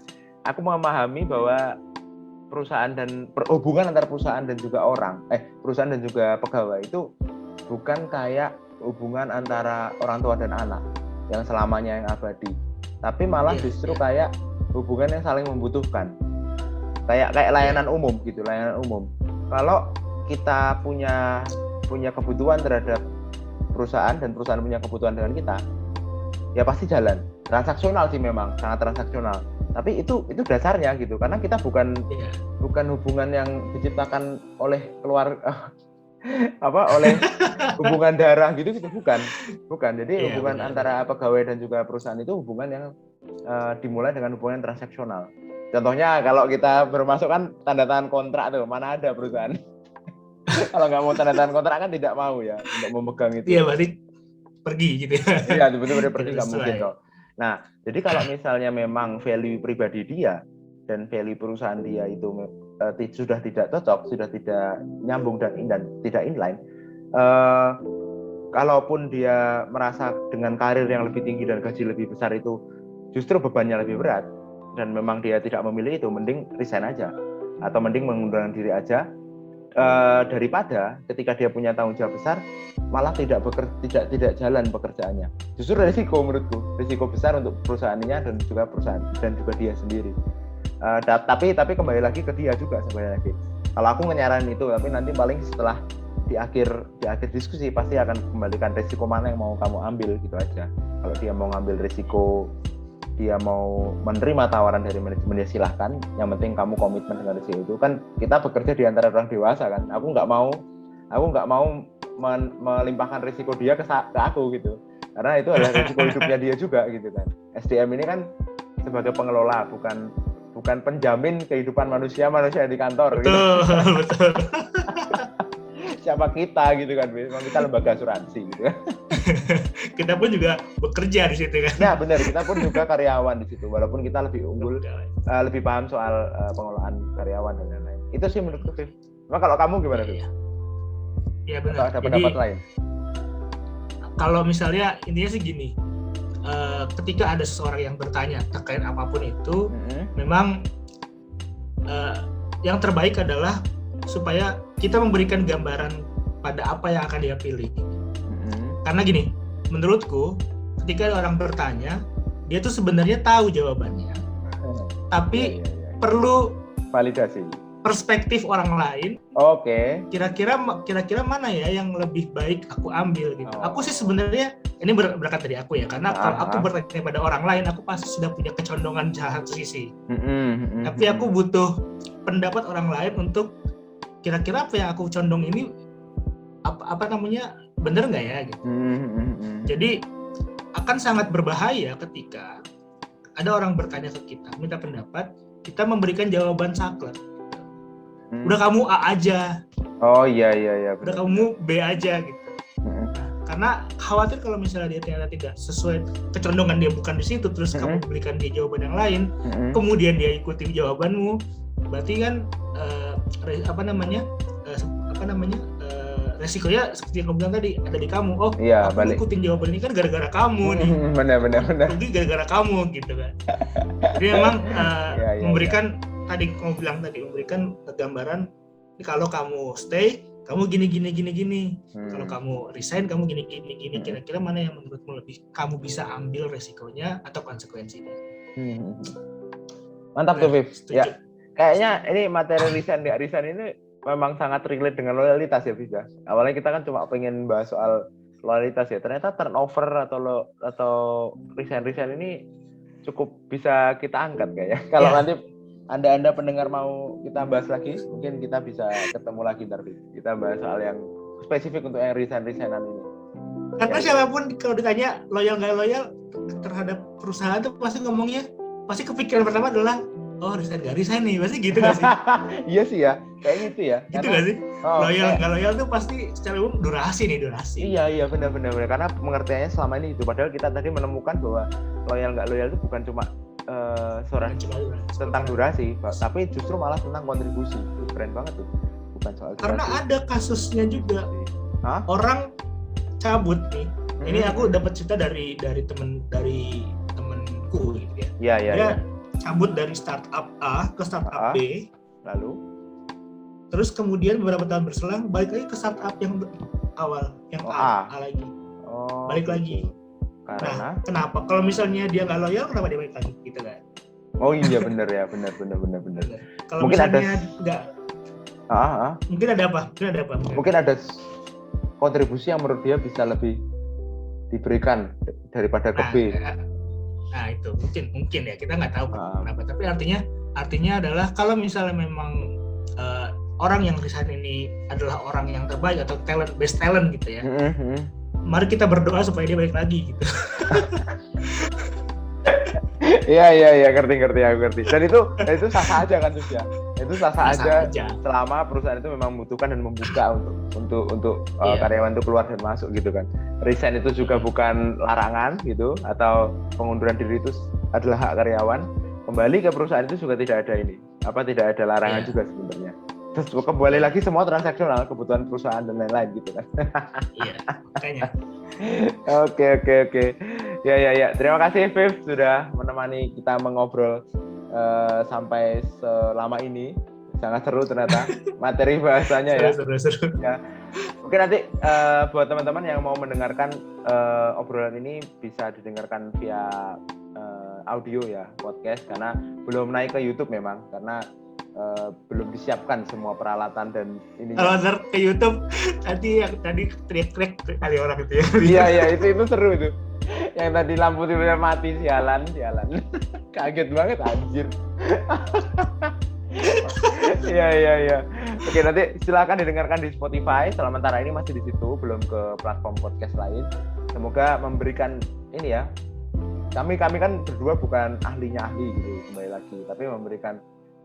aku memahami bahwa perusahaan dan hubungan antara perusahaan dan juga perusahaan dan juga pegawai itu bukan kayak hubungan antara orang tua dan anak yang selamanya yang abadi, tapi malah justru kayak hubungan yang saling membutuhkan, kayak layanan umum gitu, layanan umum. Kalau kita punya kebutuhan terhadap perusahaan dan perusahaan punya kebutuhan dengan kita, ya pasti jalan. Transaksional sih, memang sangat transaksional, tapi itu dasarnya gitu, karena kita bukan hubungan yang diciptakan oleh oleh hubungan darah gitu bukan. Jadi hubungan antara pegawai dan juga perusahaan itu hubungan yang dimulai dengan hubungan transaksional. Contohnya kalau kita bermasuk kan tanda tangan kontrak tuh, mana ada perusahaan kalau nggak mau tanda tangan kontrak kan tidak mau ya untuk memegang itu.
Iya, berarti pergi gitu ya.
Iya, betul-betul pergi, nggak mungkin kok. Nah, jadi kalau misalnya memang value pribadi dia dan value perusahaan dia itu sudah tidak cocok, sudah tidak nyambung dan tidak inline, kalaupun dia merasa dengan karir yang lebih tinggi dan gaji lebih besar itu justru bebannya lebih berat dan memang dia tidak memilih itu, mending resign aja atau mending mengundurkan diri aja, daripada ketika dia punya tanggung jawab besar malah tidak jalan pekerjaannya. Justru menurutku risiko besar untuk perusahaannya dan juga perusahaan dan juga dia sendiri. Tapi kembali lagi ke dia juga sebenarnya. Kalau aku nyaranin itu, tapi nanti paling setelah di akhir diskusi pasti akan kembalikan risiko mana yang mau kamu ambil gitu aja. Kalau dia mau ngambil risiko, dia mau menerima tawaran dari manajemen, ya silahkan. Yang penting kamu komitmen dengan risiko itu. Kan kita bekerja di antara orang dewasa kan. Aku nggak mau melimpahkan risiko dia ke aku gitu. Karena itu adalah risiko hidupnya dia juga gitu kan. SDM ini kan sebagai pengelola, bukan penjamin kehidupan manusia di kantor.
Betul, gitu. Betul.
Siapa kita gitu kan? Kita lembaga asuransi gitu.
Kita pun juga bekerja di situ kan.
Nah benar, kita pun juga karyawan di situ. Walaupun kita lebih unggul, lebih paham soal pengelolaan karyawan dan lain-lain. Itu sih menurutku, Viv. Nah, kalau kamu gimana, Viv?
Iya benar.
Ada pendapat lain?
Kalau misalnya intinya sih gini, ketika ada seseorang yang bertanya terkait apapun itu, memang yang terbaik adalah supaya kita memberikan gambaran pada apa yang akan dia pilih. Karena gini, menurutku ketika orang bertanya, dia tuh sebenarnya tahu jawabannya, tapi perlu
validasi
perspektif orang lain.
Oke.
Kira-kira mana ya yang lebih baik aku ambil gitu. Aku sih sebenarnya ini berangkat dari aku ya, karena kalau aku bertanya pada orang lain, aku pasti sudah punya kecondongan satu sisi. Tapi aku butuh pendapat orang lain untuk kira-kira apa yang aku condong ini bener nggak ya gitu. Jadi akan sangat berbahaya ketika ada orang bertanya ke kita, minta pendapat, kita memberikan jawaban saklek. Udah kamu A aja,
Oh iya
Udah
benar.
kamu B aja gitu.
Mm-mm.
Karena khawatir kalau misalnya dia ternyata tidak sesuai kecenderungan dia bukan di situ, terus kamu berikan dia jawaban yang lain,
Mm-mm.
kemudian dia ikutin jawabanmu, berarti kan resikonya seperti yang kamu bilang tadi ada di kamu. Oh,
Iya,
aku
balik.
ikutin jawaban ini kan gara-gara kamu nih.
Benar.
Rugi gara-gara kamu gitu kan. Jadi memang
Iya.
memberikan tadi kamu bilang tadi memberikan gambaran kalau kamu stay kamu gini. Kalau kamu resign kamu gini. Kira-kira mana yang menurutmu lebih kamu bisa ambil resikonya atau konsekuensinya?
Mantap tuh, Viv.
Setuju.
Ya, kayaknya ini materi resign ini memang sangat relate dengan loyalitas ya, Viv. Awalnya kita kan cuma pengen bahas soal loyalitas ya. Ternyata turnover atau resign ini cukup bisa kita angkat kayaknya. Kalau nanti Anda pendengar mau kita bahas lagi, mungkin kita bisa ketemu lagi ntar, Viv. Kita bahas soal yang spesifik untuk yang resignan ini.
Karena siapapun kalau ditanya loyal nggak loyal terhadap perusahaan tuh pasti ngomongnya, pasti kepikiran pertama adalah resign nggak resign nih, pasti gitu nggak sih?
Iya sih ya, kayak gitu ya.
Gitu nggak sih? Loyal nggak loyal tuh pasti secara umum durasi.
Iya benar. Karena pengertiannya selama ini itu. Padahal kita tadi menemukan bahwa loyal nggak loyal itu bukan cuma tentang durasi, tapi justru malah tentang kontribusi. Itu keren banget tuh. Bukan soal durasi.
Karena ada kasusnya juga.
Hah?
Orang cabut nih. Ini aku dapat cerita dari temenku gitu ya.
Iya.
Dia cabut dari startup A ke startup B.
Lalu
Terus kemudian beberapa tahun berselang balik lagi ke startup yang awal, yang A lagi. Balik lagi.
Karena
kenapa? Kalau misalnya dia nggak loyal, kenapa dia balik lagi gitu kan?
Oh iya benar.
Kalau
mungkin
misalnya nggak, mungkin ada apa?
Mungkin ada kontribusi yang menurut dia bisa lebih diberikan daripada ke B.
Nah itu mungkin ya, kita nggak tahu kenapa. Tapi artinya adalah kalau misalnya memang orang yang resign ini adalah orang yang terbaik atau best talent gitu ya. Mari kita berdoa supaya dia balik lagi gitu.
Iya, ngerti. Dan itu sah-sah aja kan, Sus ya. Itu sah-sah aja selama perusahaan itu memang membutuhkan dan membuka untuk karyawan itu keluar dan masuk gitu kan. Resign itu juga bukan larangan gitu, atau pengunduran diri itu adalah hak karyawan. Kembali ke perusahaan itu juga tidak ada larangan juga sebenarnya. Terus kembali lagi semua transaksional, kebutuhan perusahaan dan lain-lain gitu kan.
Iya, makanya.
Oke. Ya. Terima kasih Viv sudah menemani kita mengobrol sampai selama ini. Sangat seru ternyata materi bahasanya ya.
Seru.
Ya. Mungkin nanti buat teman-teman yang mau mendengarkan obrolan ini bisa didengarkan via audio ya, podcast, karena belum naik ke YouTube memang karena belum disiapkan semua peralatan dan ini.
Kalau ntar ke YouTube tadi teriak-teriak kali orang itu
Iya,
ya.
itu seru itu. Yang tadi lampu tiba-tiba mati, sialan. Kaget banget anjir. Iya. Oke, nanti silakan didengarkan di Spotify. Sementara ini masih di situ, belum ke platform podcast lain. Semoga memberikan ini ya. Kami kan berdua bukan ahli gitu kembali lagi, tapi memberikan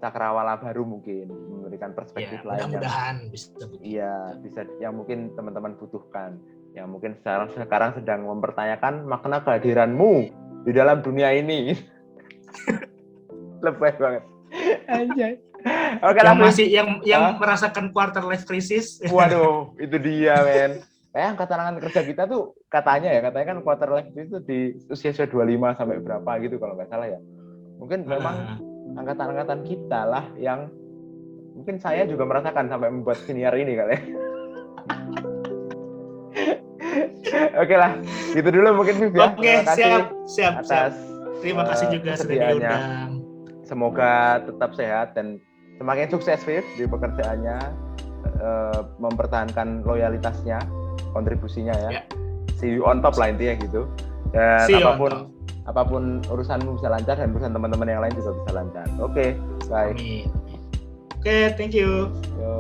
cakrawala baru mungkin, memberikan perspektif lain.
Mudah-mudahan bisa.
Iya, bisa yang mungkin teman-teman butuhkan. Yang mungkin sekarang sedang mempertanyakan makna kehadiranmu di dalam dunia ini. Lebay banget. Anjay. Oke,
yang merasakan quarter life crisis.
Waduh, itu dia, men. Angkatan kerja kita tuh katanya kan quarter life crisis itu di usia 25 sampai berapa gitu kalau nggak salah ya. Mungkin memang angkatan kita lah yang mungkin saya juga merasakan sampai membuat senior ini kali. Oke lah, gitu dulu mungkin Viv ya.
Oke, siap.
Atas
terima kasih juga sudah diundang.
Semoga tetap sehat dan semakin sukses Viv di pekerjaannya, mempertahankan loyalitasnya, kontribusinya ya. See you on top lah intinya gitu. Dan apapun urusanmu bisa lancar dan urusan teman-teman yang lain juga bisa lancar. Oke, bye.
Oke, thank you.
Yo.